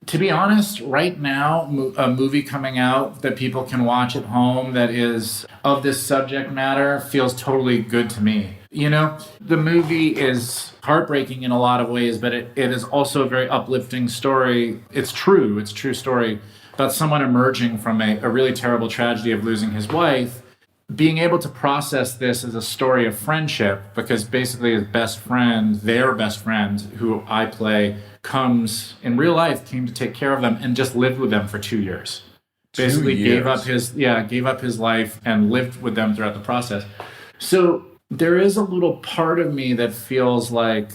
to be honest, right now, a movie coming out that people can watch at home that is of this subject matter feels totally good to me. You know, the movie is heartbreaking in a lot of ways, but it is also a very uplifting story. It's a true story about someone emerging from a really terrible tragedy of losing his wife, being able to process this as a story of friendship, because basically his best friend, their best friend, who I play, came to take care of them and just lived with them for 2 years. Basically 2 gave years. gave up his life and lived with them throughout the process. So there is a little part of me that feels like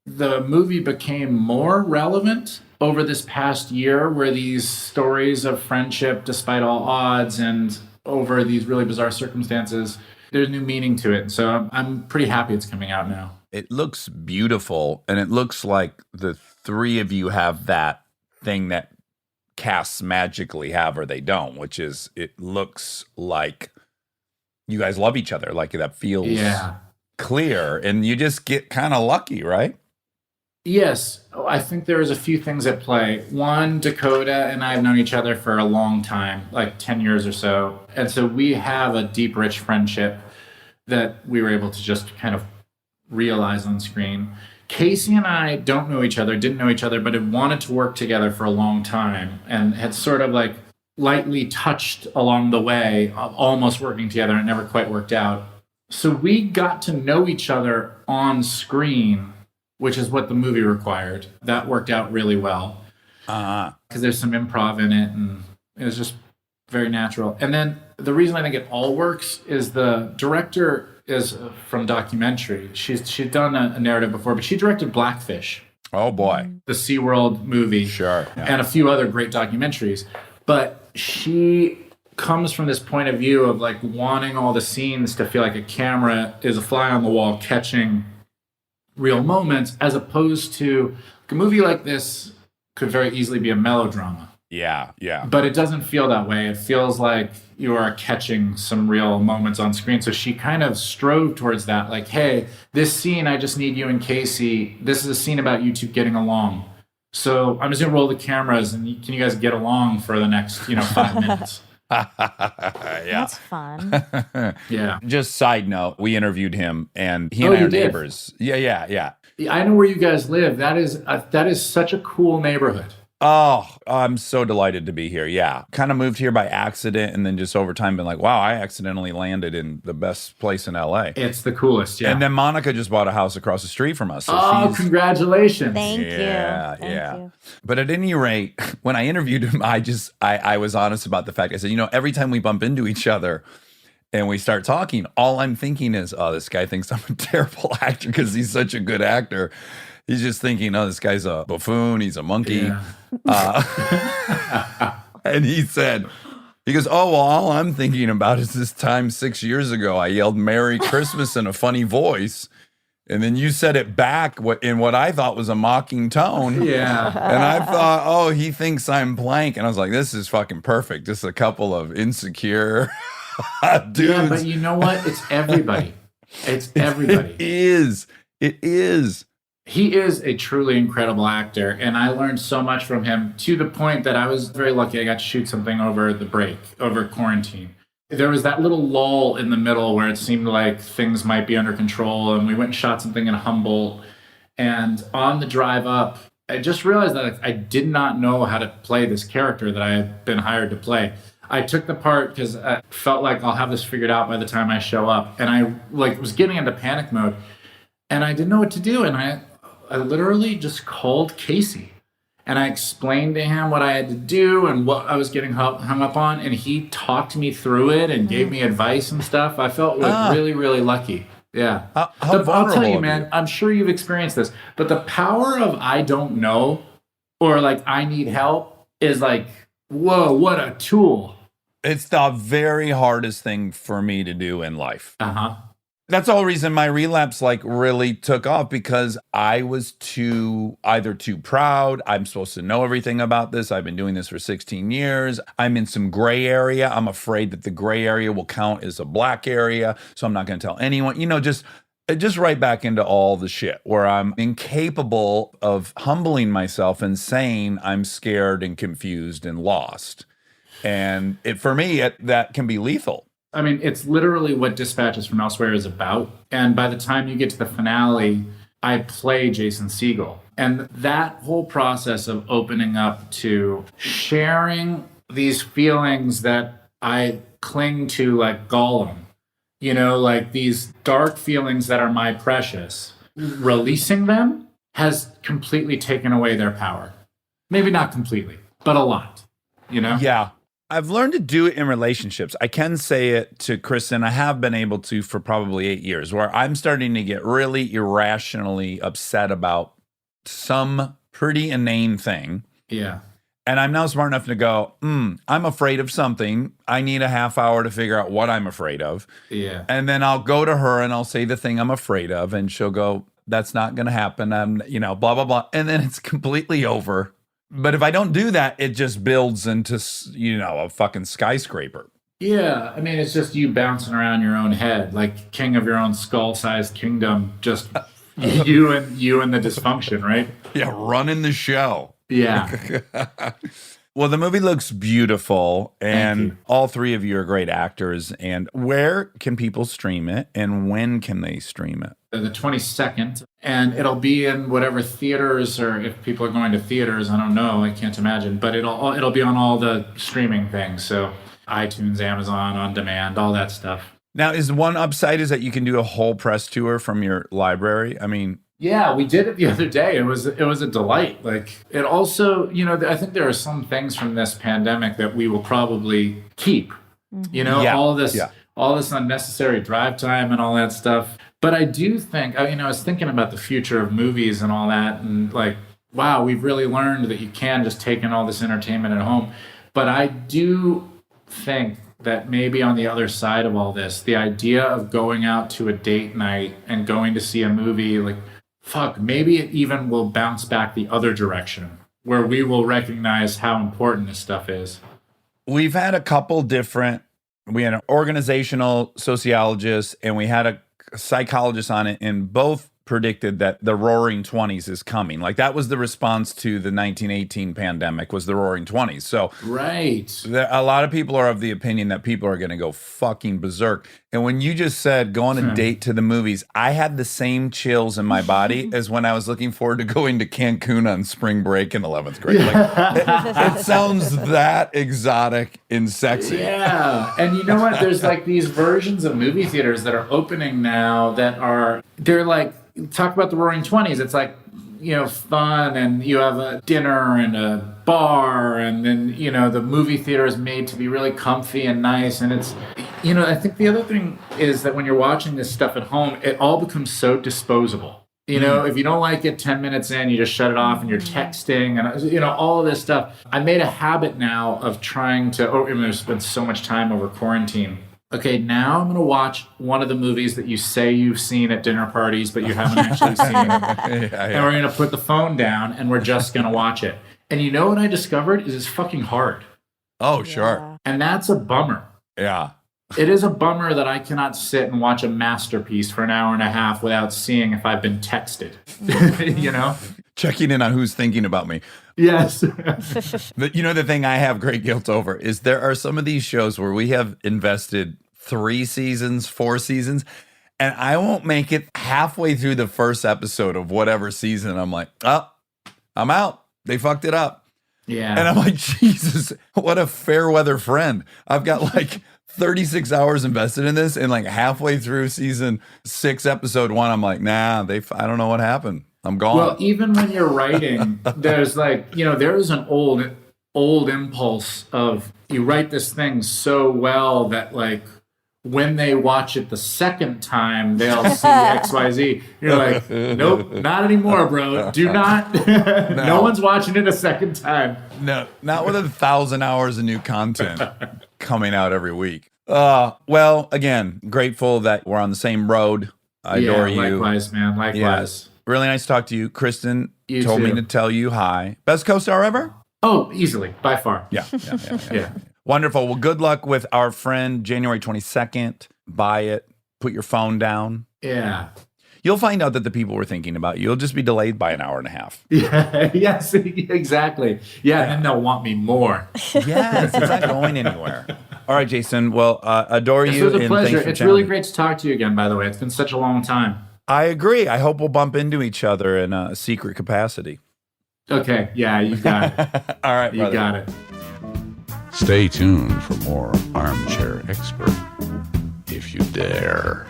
the movie became more relevant over this past year where these stories of friendship despite all odds and over these really bizarre circumstances, there's new meaning to it. So I'm pretty happy it's coming out now. It looks beautiful, and it looks like the three of you have that thing that casts magically have or they don't, which is it looks like you guys love each other. Like that feels clear, and you just get kind of lucky, right? Yes, I think there's a few things at play. One, Dakota and I have known each other for a long time, like 10 years or so. And so we have a deep, rich friendship that we were able to just kind of realize on screen. Casey and I don't know each other, didn't know each other, but had wanted to work together for a long time and had sort of like lightly touched along the way of almost working together, and it never quite worked out. So we got to know each other on screen, which is what the movie required. That worked out really well because there's some improv in it, and it was just very natural. And then the reason I think it all works is the director is from documentary. She'd done a narrative before, but she directed Blackfish. Oh boy, the SeaWorld movie, sure, and a few other great documentaries. But she comes from this point of view of like wanting all the scenes to feel like a camera is a fly on the wall catching real moments, as opposed to like a movie like this could very easily be a melodrama. Yeah. But it doesn't feel that way. It feels like you are catching some real moments on screen. So she kind of strove towards that. Like, hey, this scene, I just need you and Casey. This is a scene about you two getting along. So I'm just going to roll the cameras, and can you guys get along for the next, 5 minutes? That's fun. Yeah. Just side note, we interviewed him, and he and I are neighbors. Yeah. I know where you guys live. That is such a cool neighborhood. Oh, I'm so delighted to be here. Yeah. Kind of moved here by accident, and then just over time been like, wow, I accidentally landed in the best place in LA. It's the coolest, yeah. And then Monica just bought a house across the street from us. So congratulations. Thank you. Yeah. Thank you. But at any rate, when I interviewed him, I was honest about the fact. I said, every time we bump into each other and we start talking, all I'm thinking is, oh, this guy thinks I'm a terrible actor because he's such a good actor. He's just thinking, oh, this guy's a buffoon. He's a monkey. Yeah. And he goes, oh, well, all I'm thinking about is this time 6 years ago, I yelled Merry Christmas in a funny voice. And then you said it back in what I thought was a mocking tone. Yeah. And I thought, oh, he thinks I'm blank. And I was like, this is fucking perfect. Just a couple of insecure dudes. Yeah, but you know what? It's everybody. It's everybody. It is. He is a truly incredible actor, and I learned so much from him, to the point that I was very lucky. I got to shoot something over the break, over quarantine. There was that little lull in the middle where it seemed like things might be under control, and we went and shot something in Humboldt. And on the drive up, I just realized that I did not know how to play this character that I had been hired to play. I took the part because I felt like I'll have this figured out by the time I show up, and I was getting into panic mode, and I didn't know what to do, and I literally just called Casey, and I explained to him what I had to do and what I was getting hung up on, and he talked me through it and gave me advice and stuff. I felt really, really lucky. Yeah. I'll tell you, man, I'm sure you've experienced this, but the power of I don't know or like I need help is like, whoa, what a tool. It's the very hardest thing for me to do in life. Uh-huh. That's the whole reason my relapse really took off, because I was either too proud. I'm supposed to know everything about this. I've been doing this for 16 years. I'm in some gray area. I'm afraid that the gray area will count as a black area. So I'm not going to tell anyone, just right back into all the shit where I'm incapable of humbling myself and saying I'm scared and confused and lost. And for me, that can be lethal. I mean, it's literally what Dispatches from Elsewhere is about. And by the time you get to the finale, I play Jason Segel. And that whole process of opening up to sharing these feelings that I cling to like Gollum, like these dark feelings that are my precious, releasing them has completely taken away their power. Maybe not completely, but a lot, Yeah. I've learned to do it in relationships. I can say it to Kristen. I have been able to for probably 8 years, where I'm starting to get really irrationally upset about some pretty inane thing. Yeah. And I'm now smart enough to go, I'm afraid of something. I need a half hour to figure out what I'm afraid of. Yeah. And then I'll go to her and I'll say the thing I'm afraid of. And she'll go, that's not going to happen. I'm, blah, blah, blah. And then it's completely over. But if I don't do that, it just builds into, a fucking skyscraper. Yeah. I mean, it's just you bouncing around your own head, like king of your own skull-sized kingdom, just you and the dysfunction, right? Yeah, running the show. Yeah. Well, the movie looks beautiful, Thank and you. all three of you are great actors. And where can people stream it, and when can they stream it? The 22nd, and it'll be in whatever theaters, or if people are going to theaters, I don't know, I can't imagine, but it'll be on all the streaming things, so iTunes, Amazon, On Demand, all that stuff. Now, is one upside is that you can do a whole press tour from your library? I mean, Yeah, we did it the other day. It was a delight. Like, it also, I think there are some things from this pandemic that we will probably keep. Yeah, all this yeah. all this unnecessary drive time and all that stuff. But I do think, I was thinking about the future of movies and all that, and like, wow, we've really learned that you can just take in all this entertainment at home. But I do think that maybe on the other side of all this, the idea of going out to a date night and going to see a movie, like, maybe it even will bounce back the other direction, where we will recognize how important this stuff is. we've had a couple different, we had an organizational sociologist and we had a psychologist on it, and both predicted that the roaring 20s is coming. Like, that was the response to the 1918 pandemic, was the roaring 20s. So Right. a lot of people are of the opinion that people are going to go fucking berserk. And when you just said go on a date to the movies, I had the same chills in my body as when I was looking forward to going to Cancun on spring break in 11th grade. Like, it sounds that exotic and sexy. Yeah. And you know what? There's like these versions of movie theaters that are opening now they're like, talk about the roaring 20s. It's like, fun, and you have a dinner and a bar, and then, the movie theater is made to be really comfy and nice. And it's, I think the other thing is that when you're watching this stuff at home, it all becomes so disposable. If you don't like it 10 minutes in, you just shut it off and you're texting and, all of this stuff. I made a habit now of trying to, there's been so much time over quarantine. Okay, now I'm going to watch one of the movies that you say you've seen at dinner parties, but you haven't actually seen. And we're going to put the phone down and we're just going to watch it. And you know what I discovered is it's fucking hard. Oh, sure. And that's a bummer. Yeah. It is a bummer that I cannot sit and watch a masterpiece for an hour and a half without seeing if I've been texted. Checking in on who's thinking about me. Yes. The thing I have great guilt over is there are some of these shows where we have invested 3 seasons, 4 seasons, and I won't make it halfway through the first episode of whatever season. I'm like, oh, I'm out. They fucked it up. Yeah. And I'm like, Jesus, what a fair weather friend. I've got like 36 hours invested in this, and like halfway through season 6, episode 1, I'm like, nah, I don't know what happened. I'm gone. Well, even when you're writing, there's like, there is an old impulse of, you write this thing so well that like when they watch it the second time, they'll see XYZ. You're like, nope, not anymore, bro. Do not. No one's watching it a second time. No, not with 1,000 hours of new content coming out every week. Well, again, grateful that we're on the same road. I adore you. Likewise, man. Likewise. Yes. Really nice to talk to you. Kristen You told me too. to tell you hi. Best co-star ever? Oh, easily, by far. Yeah. Yeah. Wonderful. Well, good luck with our friend, January 22nd. Buy it. Put your phone down. Yeah. You'll find out that the people were thinking about you. You'll just be delayed by an hour and a half. Yeah. Yes, exactly. Yeah, and then they'll want me more. Yes, it's not going anywhere. All right, Jason. Well, adore This you. was a and pleasure. thanks for It's chatting. really great to talk to you again, by the way. It's been such a long time. I agree. I hope we'll bump into each other in a secret capacity. Okay. Yeah, you got it. All right, You brother. got it. Stay tuned for more Armchair Expert, if you dare.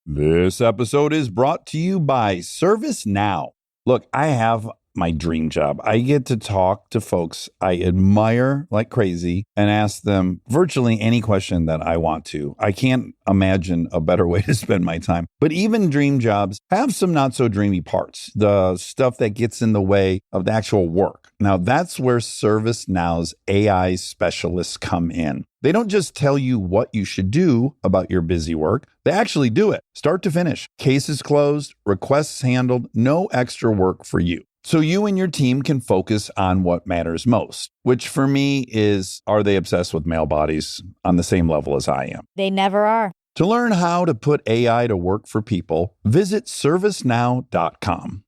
This episode is brought to you by ServiceNow. Look, I have my dream job. I get to talk to folks I admire like crazy and ask them virtually any question that I want to. I can't imagine a better way to spend my time. But even dream jobs have some not so dreamy parts, the stuff that gets in the way of the actual work. Now, that's where ServiceNow's AI specialists come in. They don't just tell you what you should do about your busy work. They actually do it, start to finish. Cases closed, requests handled, no extra work for you. So you and your team can focus on what matters most, which for me is, are they obsessed with male bodies on the same level as I am? They never are. To learn how to put AI to work for people, visit servicenow.com.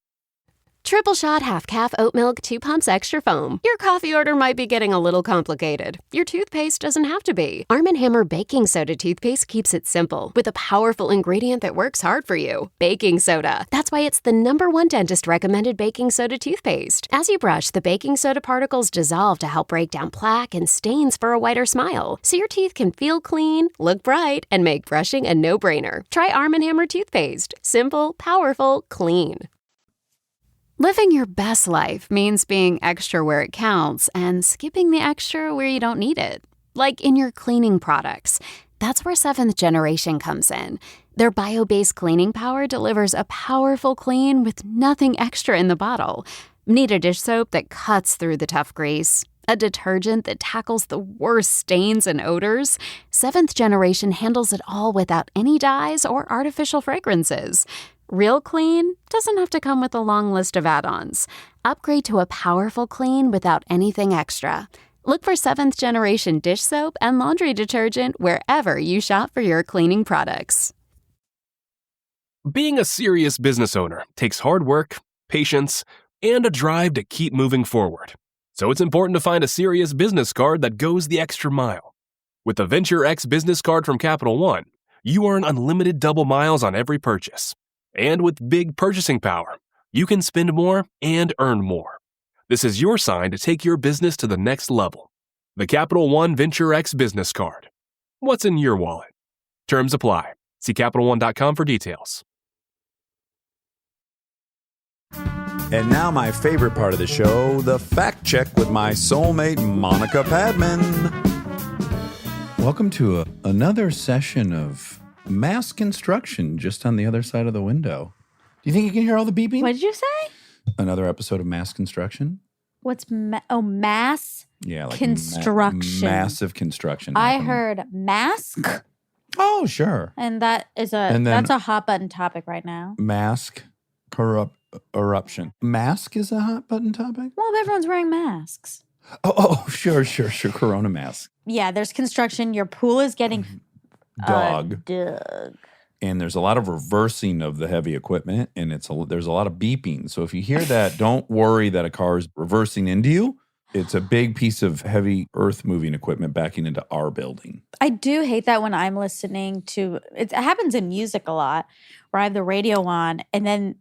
Triple shot half-calf oat milk, 2 pumps extra foam. Your coffee order might be getting a little complicated. Your toothpaste doesn't have to be. Arm & Hammer Baking Soda toothpaste keeps it simple with a powerful ingredient that works hard for you. Baking soda. That's why it's the #1 dentist-recommended baking soda toothpaste. As you brush, the baking soda particles dissolve to help break down plaque and stains for a whiter smile, so your teeth can feel clean, look bright, and make brushing a no-brainer. Try Arm & Hammer toothpaste. Simple, powerful, clean. Living your best life means being extra where it counts and skipping the extra where you don't need it. Like in your cleaning products. That's where 7th Generation comes in. Their bio-based cleaning power delivers a powerful clean with nothing extra in the bottle. Need a dish soap that cuts through the tough grease? A detergent that tackles the worst stains and odors? 7th Generation handles it all without any dyes or artificial fragrances. Real clean doesn't have to come with a long list of add-ons. Upgrade to a powerful clean without anything extra. Look for 7th Generation dish soap and laundry detergent wherever you shop for your cleaning products. Being a serious business owner takes hard work, patience, and a drive to keep moving forward. So it's important to find a serious business card that goes the extra mile. With the Venture X business card from Capital One, you earn unlimited double miles on every purchase. And with big purchasing power, you can spend more and earn more. This is your sign to take your business to the next level. The Capital One Venture X business card. What's in your wallet? Terms apply. See CapitalOne.com for details. And now my favorite part of the show, the fact check with my soulmate, Monica Padman. Welcome to another session of mass construction just on the other side of the window. Do you think you can hear all the beeping? What did you say? Another episode of mass construction? What's mass Yeah, like construction? Massive construction. I happening. heard mask, Oh, sure. and that's a hot button topic right now. Mask eruption. Mask is a hot button topic? Well, everyone's wearing masks. Oh, sure. Corona mask. Yeah, there's construction. Your pool is getting Dug. dug. And there's a lot of reversing of the heavy equipment, and there's a lot of beeping. So if you hear that, don't worry that a car is reversing into you. It's a big piece of heavy earth moving equipment backing into our building. I do hate that when I'm listening to it happens in music a lot, where I have the radio on, and then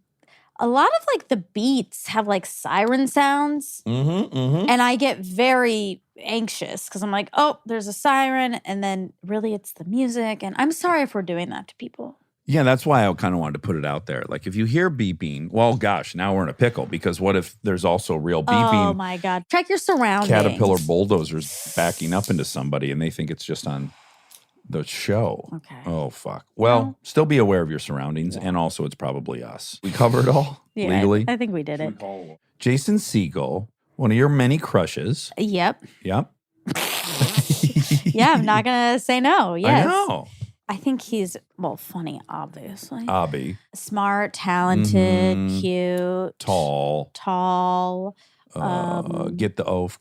a lot of like the beats have like siren sounds, and I get very anxious because I'm like, oh, there's a siren, and then really it's the music, and I'm sorry if we're doing that to people. Yeah, that's why I kind of wanted to put it out there. Like if you hear beeping, well, gosh, now we're in a pickle because what if there's also real beeping? Oh my God. Check your surroundings. Caterpillar bulldozers backing up into somebody and they think it's just on the show. Okay. Oh, fuck. Well, still be aware of your surroundings, and also it's probably us. We covered it all legally. I think we did it. Jason Segel, one of your many crushes. Yep. Yep. Yeah, I'm not going to say no. Yes. I know. I think he's, funny, obviously. Abby. Smart, talented, cute. Tall. Get the oaf.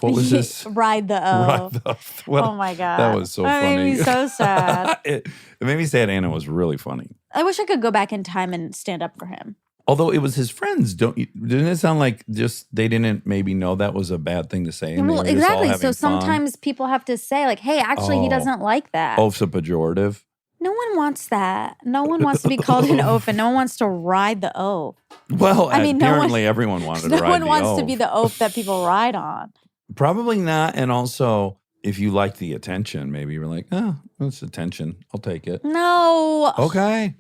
What was this? Ride the O. Ride the oaf. Well, oh my God. That was so that funny. made me so sad. it made me sad, and it was really funny. I wish I could go back in time and stand up for him. Although it was his friends, didn't it sound like just they didn't maybe know that was a bad thing to say? And Well, they were just all exactly. having So fun? sometimes people have to say, like, hey, actually, he doesn't like that. Oaf's a pejorative. No one wants that. No one wants to be called an oaf, and no one wants to ride the oaf. Well, I mean, apparently everyone wanted to No ride one the wants oaf. to be the oaf that people ride on. Probably not. And also, if you like the attention, maybe you're like, oh, that's attention. I'll take it. No. Okay.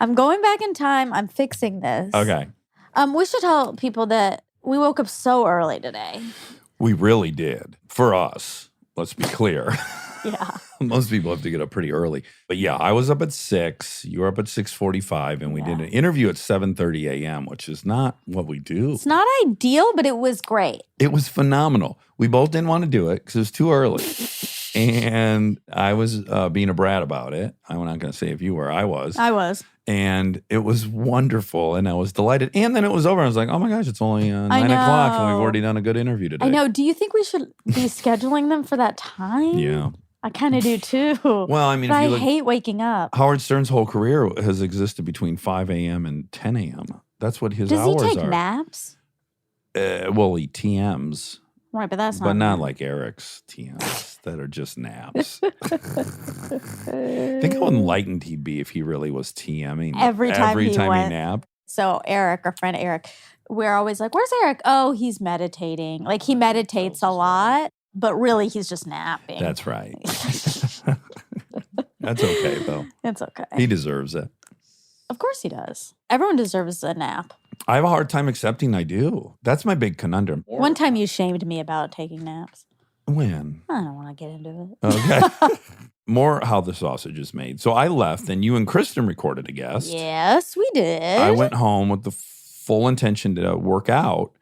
I'm going back in time. I'm fixing this. Okay. We should tell people that we woke up so early today. We really did. For us, let's be clear. Yeah. Most people have to get up pretty early. But yeah, I was up at 6. You were up at 6:45, and we did an interview at 7:30 a.m., which is not what we do. It's not ideal, but it was great. It was phenomenal. We both didn't want to do it because it was too early. And I was being a brat about it. I'm not going to say if you were. I was. And it was wonderful, and I was delighted. And then it was over. I was like, oh my gosh, it's only 9 o'clock, and we've already done a good interview today. I know. Do you think we should be scheduling them for that time? Yeah. I kind of do too. Well, I mean, but if you I look, hate waking up. Howard Stern's whole career has existed between 5 a.m. and 10 a.m. That's what his Does hours he take are. naps? Well, he TMs. Right, but that's not. But not like Eric's TMs that are just naps. Think how enlightened he'd be if he really was TMing Every time he went. napped. So Eric, our friend Eric, we're always like, "Where's Eric?" Oh, he's meditating. Like he meditates a lot, but really he's just napping. That's right. That's okay though. It's okay. He deserves it. Of course he does. Everyone deserves a nap. I have a hard time accepting I do. That's my big conundrum. One time you shamed me about taking naps. When? I don't want to get into it. Okay. More how the sausage is made. So I left, and you and Kristen recorded a guest. Yes, we did. I went home with the full intention to work out.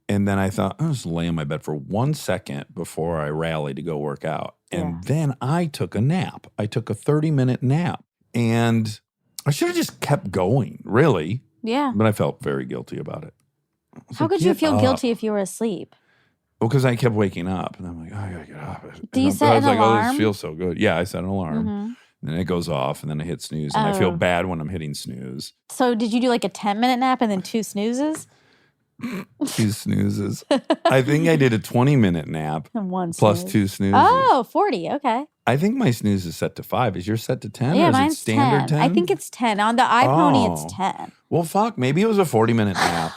And then I thought, I'll just lay on my bed for 1 second before I rally to go work out. And then I took a nap. I took a 30-minute nap. And I should have just kept going, really. Yeah. But I felt very guilty about it. How could you feel guilty if you were asleep? Well, because I kept waking up. And I'm like, oh, I got to get up. Do you And set I was an like, oh, alarm? this feels so good. Yeah, I set an alarm. Mhm. And then it goes off, and then I hit snooze. And I feel Oh. bad when I'm hitting snooze. So did you do like a 10-minute nap and then 2 snoozes? 2 snoozes. I think I did a 20-minute nap And 1 plus snooze. 2 snoozes. Oh, 40. Okay. I think my snooze is set to 5. Is yours set to 10? Yeah, or is mine's it standard 10? I think it's 10. On the iPony, Oh. it's 10. Well, fuck. Maybe it was a 40-minute nap.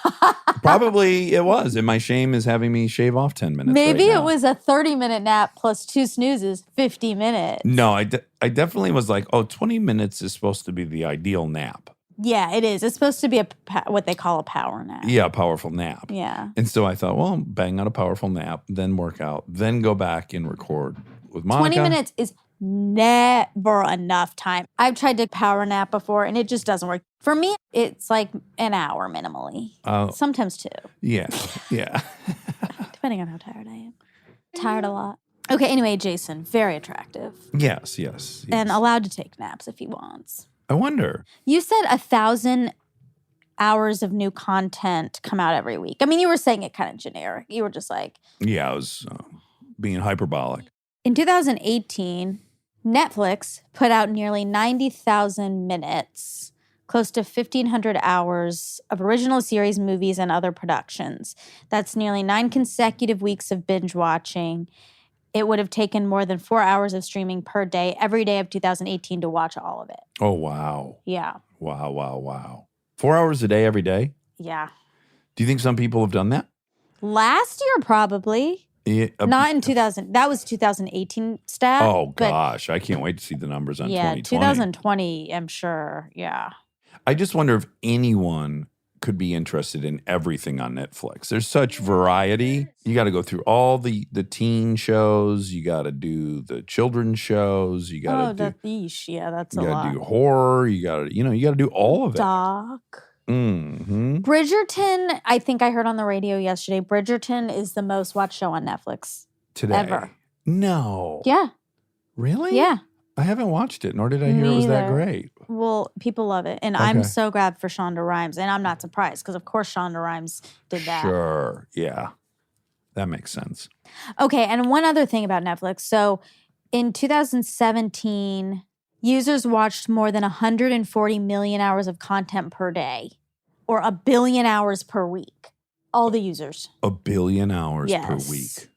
Probably it was. And my shame is having me shave off 10 minutes. Maybe right it now. was a 30-minute nap plus 2 snoozes, 50 minutes. No, I definitely was like, 20 minutes is supposed to be the ideal nap. Yeah, it is. It's supposed to be what they call a power nap. Yeah, a powerful nap. Yeah. And so I thought, well, bang out a powerful nap, then work out, then go back and record with Monica. 20 minutes is never enough time. I've tried to power nap before and it just doesn't work. For me, it's like an hour minimally. Sometimes 2, Yeah, yeah. depending on how tired I am. Tired a lot. Okay, anyway, Jason, very attractive yes. and allowed to take naps if he wants. I wonder. You said 1,000 hours of new content come out every week. I mean, you were saying it kind of generic. You were just like, Yeah, I was being hyperbolic. in 2018, Netflix put out nearly 90,000 minutes, close to 1,500 hours of original series, movies, and other productions. That's nearly 9 consecutive weeks of binge watching. It would have taken more than 4 hours of streaming per day, every day of 2018 to watch all of it. Oh, wow. Yeah. Wow. 4 hours a day every day? Yeah. Do you think some people have done that? Last year, probably. Yeah, Not in 2000. That was 2018 stat. Oh, but gosh. I can't wait to see the numbers on yeah, 2020. 2020, I'm sure. Yeah. I just wonder if anyone could be interested in everything on Netflix. There's such variety. You got to go through all the teen shows. You got to do the children's shows. You got to Yeah, that's a you got lot. to do horror. You got to, you got to do all of it. Doc. Mm-hmm. Bridgerton, I think I heard on the radio yesterday, Bridgerton is the most watched show on Netflix. Today. Ever. No. Yeah. Really? Yeah. I haven't watched it, nor did I hear it was that great. Well, people love it. And Okay. I'm so glad for Shonda Rhimes. And I'm not surprised because, of course, Shonda Rhimes did that. Sure. Yeah. That makes sense. Okay. And one other thing about Netflix. So in 2017, users watched more than 140 million hours of content per day, or 1 billion hours per week. All the users. 1 billion hours per Yes. week.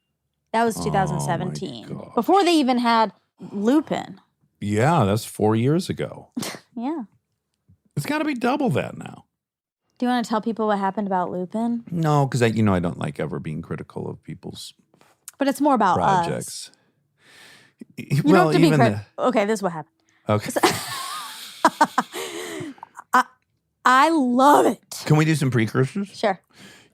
That was Oh, my 2017. gosh. Before they even had Lupin. Yeah, that's 4 years ago. Yeah. It's got to be double that now. Do you want to tell people what happened about Lupin? No, because I don't like ever being critical of people's But it's more about us. projects. You don't have to be critical. Okay, this is what happened. Okay. I love it. Can we do some precursors? Sure.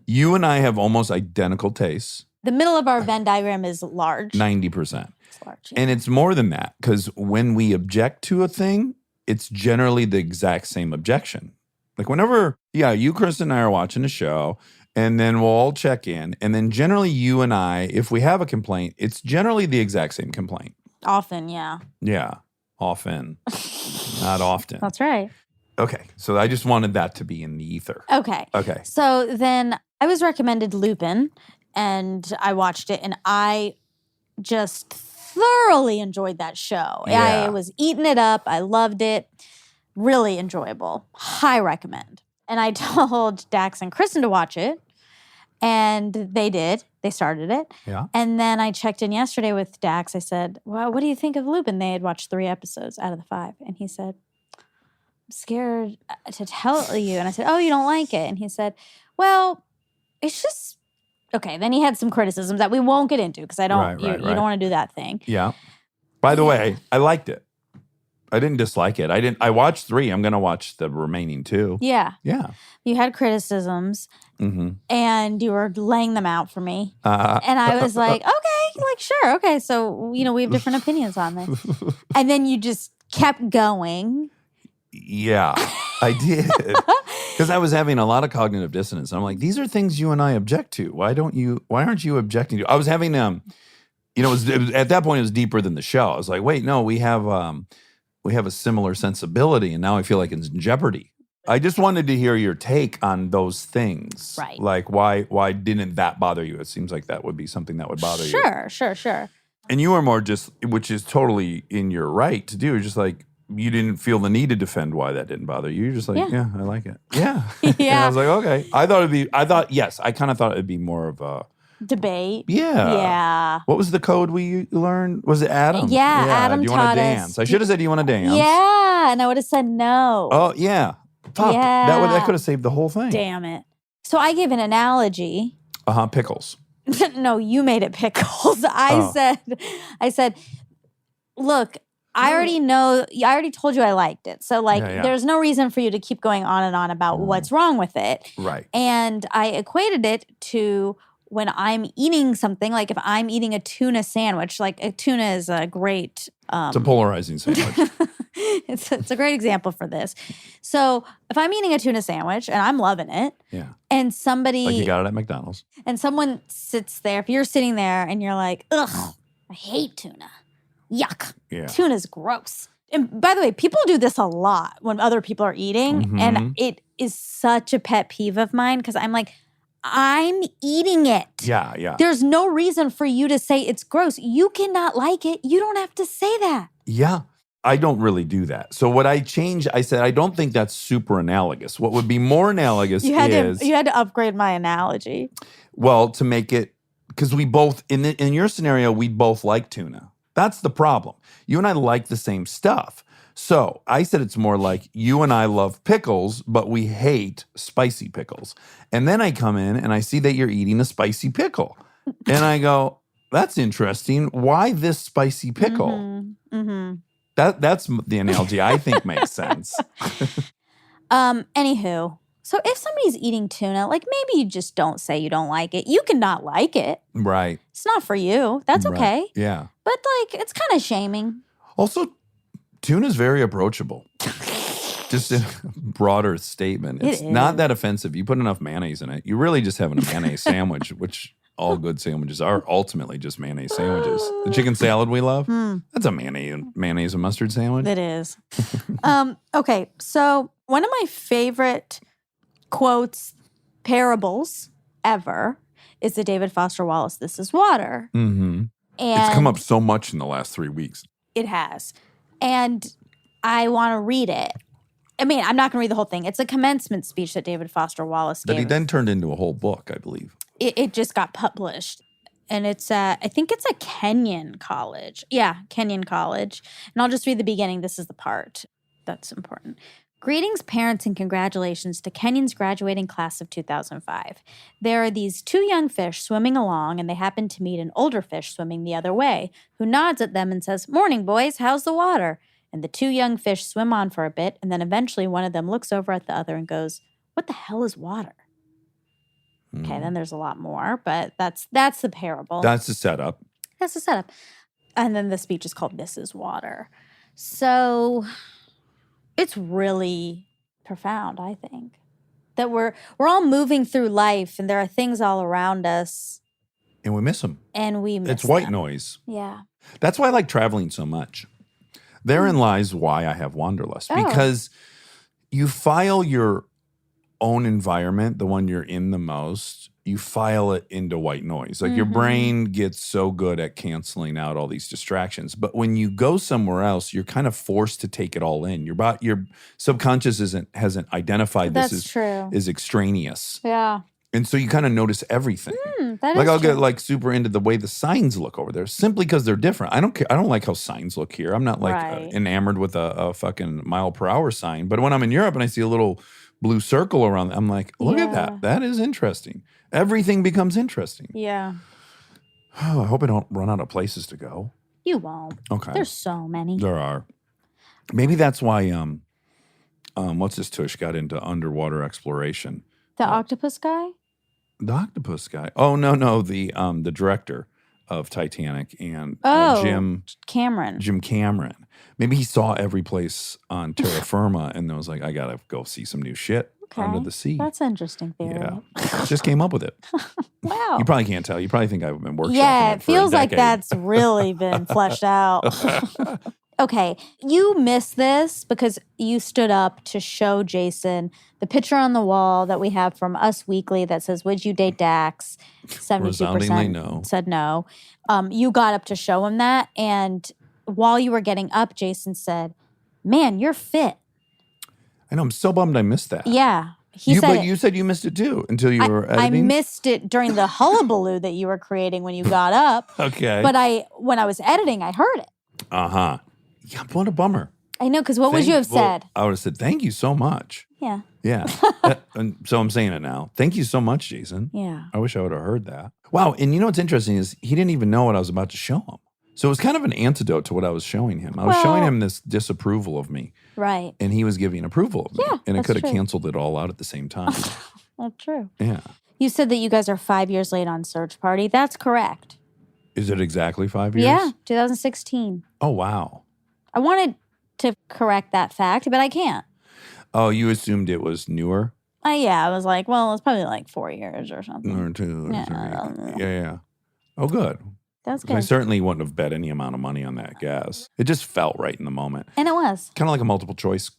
You and I have almost identical tastes, The middle of our Venn diagram is large. 90%. It's large. And it's more than that because when we object to a thing, it's generally the exact same objection. Like whenever, you, Chris, and I are watching a show, and then we'll all check in. And then generally you and I, if we have a complaint, it's generally the exact same complaint. Often, yeah. Yeah, often. Not often. That's right. Okay, so I just wanted that to be in the ether. Okay. Okay. So then I was recommended Lupin, and I watched it, and I just thoroughly enjoyed that show. Yeah. I was eating it up. I loved it. Really enjoyable. High recommend. And I told Dax and Kristen to watch it, and they did. They started it. Yeah. And then I checked in yesterday with Dax. I said, well, what do you think of Lupin? They had watched 3 episodes out of the 5. And he said, I'm scared to tell you. And I said, oh, you don't like it? And he said, well, it's just, okay. Then he had some criticisms that we won't get into because I don't, you don't want to do that thing. Yeah. By the way, I liked it. I didn't dislike it. I watched 3. I'm going to watch the remaining 2. Yeah. Yeah. You had criticisms and you were laying them out for me. And I was like, okay, like, sure. Okay. So, we have different opinions on this. And then you just kept going. Yeah, I did. Because I was having a lot of cognitive dissonance. And I'm like, these are things you and I object to. Why aren't you objecting to? I was having, it was at that point, it was deeper than the show. I was like, wait, no, we have a similar sensibility. And now I feel like it's in jeopardy. I just wanted to hear your take on those things. Right. Like, why didn't that bother you? It seems like that would be something that would bother you. Sure. And you were more just, which is totally in your right to do, just like, you didn't feel the need to defend why that didn't bother you. You're just like, yeah I like it. Yeah. And I was like, okay. I kind of thought it'd be more of a debate. Yeah. Yeah. What was the code we learned? Was it Adam? Yeah, Adam Do you want taught to us. dance? I should have said, do you want to dance? Yeah. And I would have said no. Oh, yeah. Fuck. Yeah. That could have saved the whole thing. Damn it. So I gave an analogy. Pickles. No, you made it pickles. I said, look, I already told you I liked it. So there's no reason for you to keep going on and on about what's wrong with it. Right. And I equated it to when I'm eating something, like if I'm eating a tuna sandwich, like a tuna is a great... it's a polarizing sandwich. it's a great example for this. So if I'm eating a tuna sandwich and I'm loving it, and somebody... Like you got it at McDonald's. And someone sits there, if you're sitting there and you're like, ugh, I hate tuna. Yuck. Yeah. Tuna's gross. And by the way, people do this a lot when other people are eating. And it is such a pet peeve of mine because I'm like, I'm eating it. Yeah. There's no reason for you to say it's gross. You cannot like it. You don't have to say that. Yeah. I don't really do that. So what I changed, I said, I don't think that's super analogous. What would be more analogous You had to upgrade my analogy. Well, to make it, because we both, in your scenario, we both like tuna. That's the problem. You and I like the same stuff. So I said it's more like you and I love pickles, but we hate spicy pickles. And then I come in and I see that you're eating a spicy pickle. And I go, that's interesting. Why this spicy pickle? That's the analogy I think makes sense. Anywho, so if somebody's eating tuna, like maybe you just don't say you don't like it. You can not like it. Right. It's not for you. That's okay. Right. Yeah. But like, it's kind of shaming. Also, tuna's very approachable. Just a broader statement. It's not that offensive. You put enough mayonnaise in it. You're really just having a mayonnaise sandwich, which all good sandwiches are ultimately just mayonnaise sandwiches. The chicken salad we love, that's a mayonnaise and mustard sandwich. It is. Okay, so one of my favorite quotes, parables ever is the David Foster Wallace, "This is water." Mm-hmm. And it's come up so much in the last 3 weeks. It has. And I want to read it. I mean, I'm not going to read the whole thing. It's a commencement speech that David Foster Wallace gave. That he then turned into a whole book, I believe. It just got published. And it's I think it's a Kenyon college. Yeah, Kenyon College. And I'll just read the beginning. This is the part that's important. Greetings, parents, and congratulations to Kenyon's graduating class of 2005. There are these 2 young fish swimming along, and they happen to meet an older fish swimming the other way, who nods at them and says, "Morning, boys, how's the water?" And the two young fish swim on for a bit, and then eventually one of them looks over at the other and goes, "What the hell is water?" Okay, then there's a lot more, but that's the parable. That's the setup. That's the setup. And then the speech is called Mrs. Water. So it's really profound, I think. That we're all moving through life and there are things all around us And we miss them. and we miss It's white them. noise. Yeah. That's why I like traveling so much. Therein lies why I have Wanderlust. Oh. Because you file your own environment, the one you're in the most, you file it into white noise. Like your brain gets so good at canceling out all these distractions. But when you go somewhere else, you're kind of forced to take it all in. Your subconscious hasn't identified That's this true. as extraneous. Yeah. And so you kind of notice everything. That Like is I'll true. get like super into the way the signs look over there simply because they're different. I don't care. I don't like how signs look here. I'm not like Right. enamored with a fucking mile per hour sign. But when I'm in Europe and I see a little blue circle around, I'm like, look at Yeah. that. That is interesting. Everything becomes interesting. Yeah. Oh, I hope I don't run out of places to go. You won't. Okay. There's so many. There are. Maybe that's why what's this tush got into underwater exploration. The octopus guy? The octopus guy. Oh no, the director of Titanic and Oh. Jim Cameron. Cameron. Maybe he saw every place on terra firma and then was like, I gotta go see some new shit under the sea. That's an interesting theory. Yeah, just came up with it. Wow. You probably can't tell. You probably think I've been workshopping Yeah, it it for a feels like decade. that's really been fleshed out. Okay, you missed this because you stood up to show Jason the picture on the wall that we have from Us Weekly that says, "Would you date Dax?" 72% Resoundingly no. said no. You got up to show him that, and while you were getting up, Jason said, "Man, you're fit." I know. I'm so bummed I missed that. Yeah, he said. But it. you said you missed it too until you were I editing. missed it during the hullabaloo that you were creating when you got up. Okay. But when I was editing, I heard it. Yeah, what a bummer. I know, because what would you have said? I would have said, thank you so much. Yeah. Yeah. And so I'm saying it now. Thank you so much, Jason. Yeah. I wish I would have heard that. Wow. And you know what's interesting is he didn't even know what I was about to show him. So it was kind of an antidote to what I was showing him. I was showing Well- him this disapproval of me, Right. and he was giving approval of me. Yeah, and it that's could have true. canceled it all out at the same time. Well, true. Yeah. You said that you guys are 5 years late on Search Party. That's correct. Is it exactly 5 years? Yeah, 2016. Oh, wow. I wanted to correct that fact, but I can't. Oh, you assumed it was newer? Yeah, I was like, well, it's probably like 4 years or something. Or two? Or Yeah. three. Yeah. Oh, good. That's I good. certainly wouldn't have bet any amount of money on that guess. It just felt right in the moment. And it was. Kind of like a multiple choice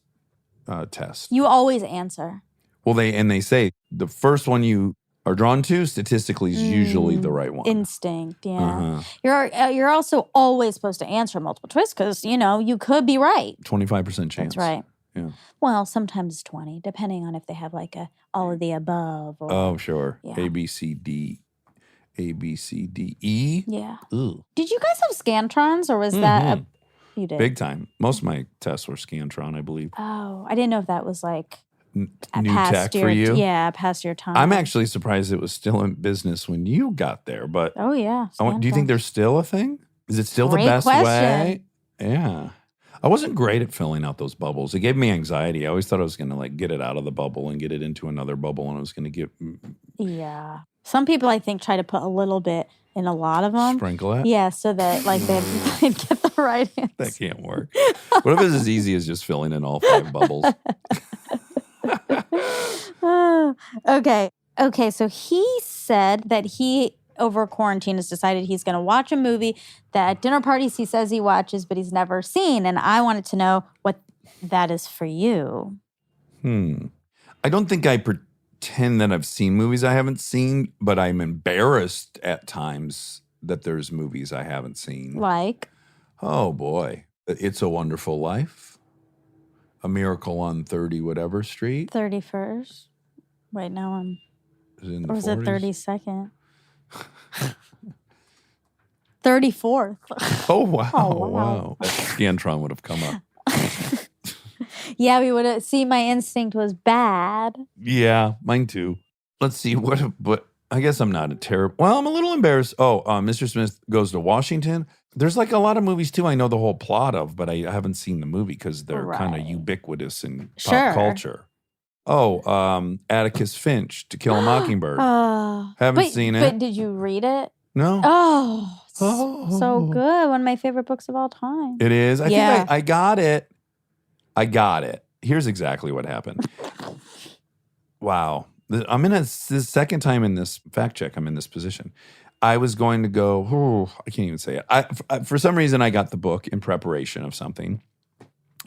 test. You always answer. Well, they say the first one you are drawn to statistically is usually the right one. Instinct, yeah. Uh-huh. You're also always supposed to answer multiple choice because, you could be right. 25% chance. That's right. Yeah. Well, sometimes 20, depending on if they have like all of the above. Or, Oh, sure. Yeah. A, B, C, D. A, B, C, D, E. Yeah. Ooh. Did you guys have Scantrons or was that you did? Big time. Most of my tests were Scantron, I believe. Oh, I didn't know if that was like New past tech your, for you? Yeah, past your time. I'm actually surprised it was still in business when you got there, but Oh yeah. do you think Scantrons. there's still a thing? Is it still Great the best question. way? Yeah. I wasn't great at filling out those bubbles. It gave me anxiety. I always thought I was going to like get it out of the bubble and get it into another bubble, and I was going to get Yeah. Some people I think try to put a little bit in a lot of them. sprinkle it. Yeah, so that like they'd get the right answer. That can't work. What if it's as easy as just filling in all 5 bubbles? Okay, so he said that he over quarantine has decided he's going to watch a movie that at dinner parties he says he watches but he's never seen, and I wanted to know what that is for you. I don't think I pretend that I've seen movies I haven't seen, but I'm embarrassed at times that there's movies I haven't seen. Like, Oh boy. It's a Wonderful Life. A Miracle on 30 whatever street. 31st. Wait, now I'm Is it in the or was it 40s? 32nd? 34th. Oh wow. Oh, wow. Wow. That Scantron would have come up. Yeah, we would have. See, my instinct was bad. Yeah, mine too. Let's see what I guess I'm not a terrible. Well, I'm a little embarrassed. Oh, Mr. Smith Goes to Washington. There's like a lot of movies too I know the whole plot of, but I haven't seen the movie because they're kind of Right. ubiquitous in Sure. pop culture. Oh, Atticus Finch, To Kill a Mockingbird. Haven't seen it. But did you read it? No. Oh, Oh. so good. One of my favorite books of all time. It is. I Yeah. think I got it. I got it. Here's exactly what happened. Wow. I'm in this second time in this fact check. I'm in this position. I was going to go, I can't even say it. For some reason, I got the book in preparation of something.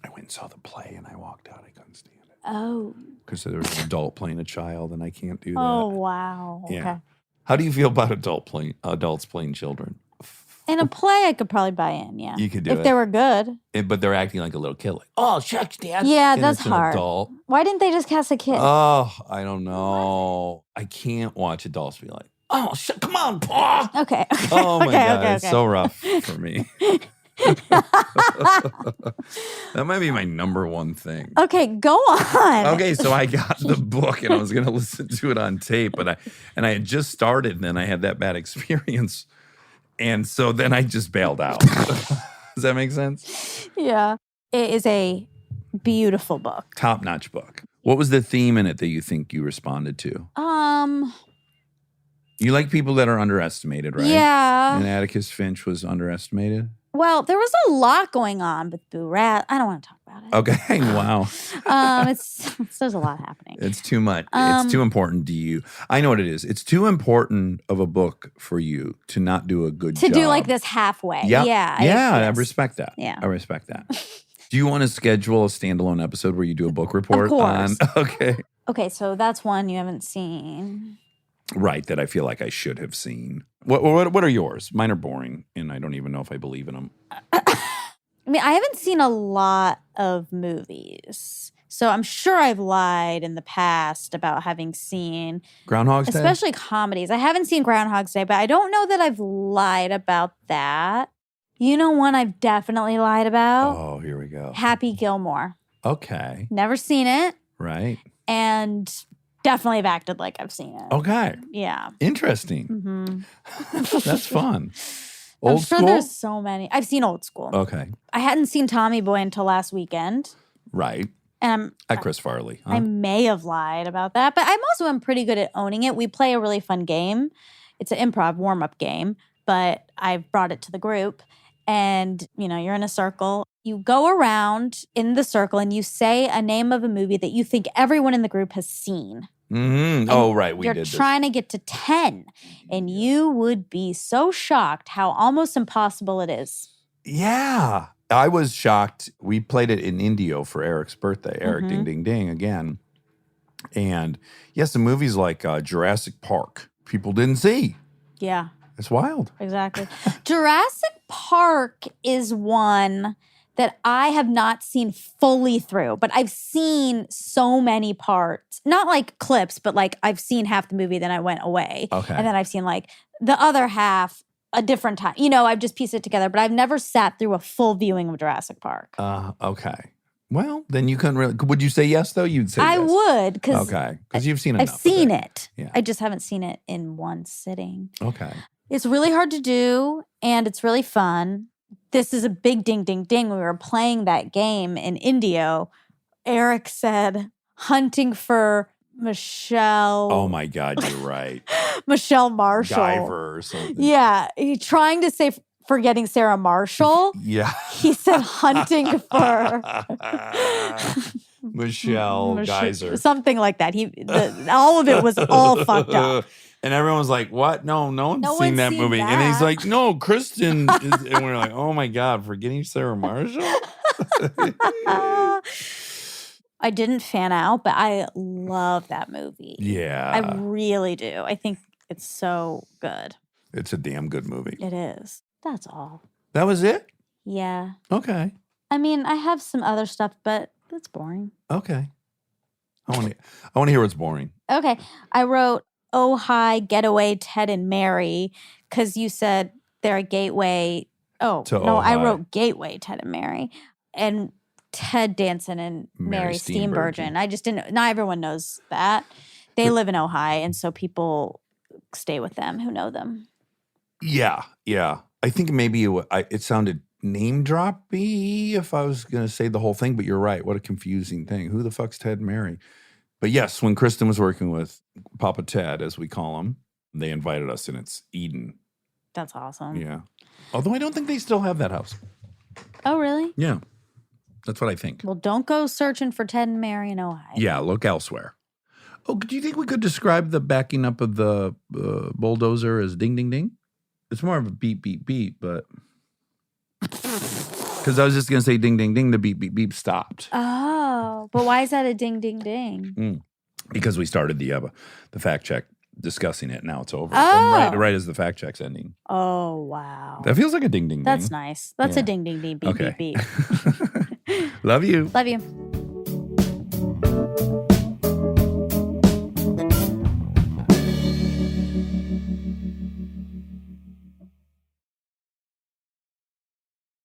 I went and saw the play and I walked out. I couldn't stand it. Oh. Because there was an adult playing a child and I can't do that. Oh, wow. Yeah. Okay. How do you feel about adults playing children? In a play, I could probably buy in, yeah. You could do if it. they were good. But they're acting like a little kid. Like, oh, shucks, Dad. Yeah, And that's it's an hard. adult. Why didn't they just cast a kid? Oh, I don't know. I can't watch adults be like, oh, come on, Paul. Okay. Oh, my Okay, God. okay, It's okay. so rough for me. That might be my number one thing. Okay, go on. Okay, so I got the book and I was going to listen to it on tape, but I had just started and then I had that bad experience. And so then I just bailed out. Does that make sense? Yeah. It is a beautiful book. Top-notch book. What was the theme in it that you think you responded to? You like people that are underestimated, right? Yeah. And Atticus Finch was underestimated? Well, there was a lot going on with Boo Rat. I don't want to talk about it. Okay, wow. There's a lot happening. It's too much. It's too important to you. I know what it is. It's too important of a book for you to not do a good job. To do like this halfway. Yep. Yeah. I yes. respect that. Yeah. I respect that. Do you want to schedule a standalone episode where you do a book report course. on? Okay. Okay, so that's one you haven't seen. Right, that I feel like I should have seen. What are yours? Mine are boring, and I don't even know if I believe in them. I mean, I haven't seen a lot of movies. So I'm sure I've lied in the past about having seen, Groundhog's Day? especially comedies. I haven't seen Groundhog's Day, but I don't know that I've lied about that. You know one I've definitely lied about? Oh, here we go. Happy Gilmore. Okay. Never seen it, Right. and definitely have acted like I've seen it. Okay. Yeah. Interesting. Mm-hmm. That's fun. I'm Old sure school? there's so many. I've seen Old School. Okay. I hadn't seen Tommy Boy until last weekend. Right. And At Chris Farley. Huh? I may have lied about that, but I'm pretty good at owning it. We play a really fun game. It's an improv warm-up game, but I've brought it to the group. And, you're in a circle. You go around in the circle and you say a name of a movie that you think everyone in the group has seen. Mm-hmm. Oh, right. We You're did this. trying to get to 10, and you would be so shocked how almost impossible it is. Yeah. I was shocked. We played it in Indio for Eric's birthday. Eric, Mhm. ding, ding, ding again. And yes, the movies like Jurassic Park, people didn't see. Yeah. It's wild. Exactly. Jurassic Park is one that I have not seen fully through, but I've seen so many parts. Not like clips, but like I've seen half the movie, then I went away. Okay. And then I've seen like the other half a different time. I've just pieced it together, but I've never sat through a full viewing of Jurassic Park. Okay. Well, then you couldn't really. Would you say yes, though? You'd say I yes. would, because Okay. Because you've seen I've enough of seen it. Yeah. I just haven't seen it in one sitting. Okay. It's really hard to do, and it's really fun. This is a big ding, ding, ding. We were playing that game in Indio. Eric said, hunting for Michelle. Oh, my God. You're right. Michelle Marshall. Guyver or something. Yeah. Trying to say forgetting Sarah Marshall. Yeah. He said hunting for Michelle Geyser. something like that. All of it was all fucked up. And everyone was like, what? No one's No seen one's that seen movie. And he's that. like, no, Kristen. And we're like, oh my God, forgetting Sarah Marshall? I didn't fan out, but I love that movie. Yeah. I really do. I think it's so good. It's a damn good movie. It is. That's all. That was it? Yeah. Okay. I mean, I have some other stuff, but it's boring. Okay. I want to hear what's boring. Okay. I wrote, Oh, Hi, Getaway, Ted and Mary, because you said they're a gateway. Oh, To no, Oh, I Hi. wrote Gateway, Ted and Mary. And Ted Danson and Mary Mary Steenburgen. Steenburgen. I just didn't, not everyone knows that. They live in Ojai, and so people stay with them who know them. Yeah. I think maybe it sounded name droppy if I was going to say the whole thing, but you're right. What a confusing thing. Who the fuck's Ted and Mary? But yes, when Kristen was working with Papa Ted, as we call him, they invited us, and it's Eden. That's awesome. Yeah. Although I don't think they still have that house. Oh, really? Yeah. That's what I think. Well, don't go searching for Ted and Mary in Ohio. Yeah, look elsewhere. Oh, do you think we could describe the backing up of the bulldozer as ding, ding, ding? It's more of a beep, beep, beep, but... Because I was just going to say ding, ding, ding, the beep, beep, beep stopped. Oh, but why is that a ding, ding, ding? Because we started the fact check discussing it. Now it's over. Oh. And right as the fact check's ending. Oh, wow. That feels like a ding, ding, ding. That's nice. That's Yeah. a ding, ding, ding, beep, Okay. beep, beep. Love you. Love you.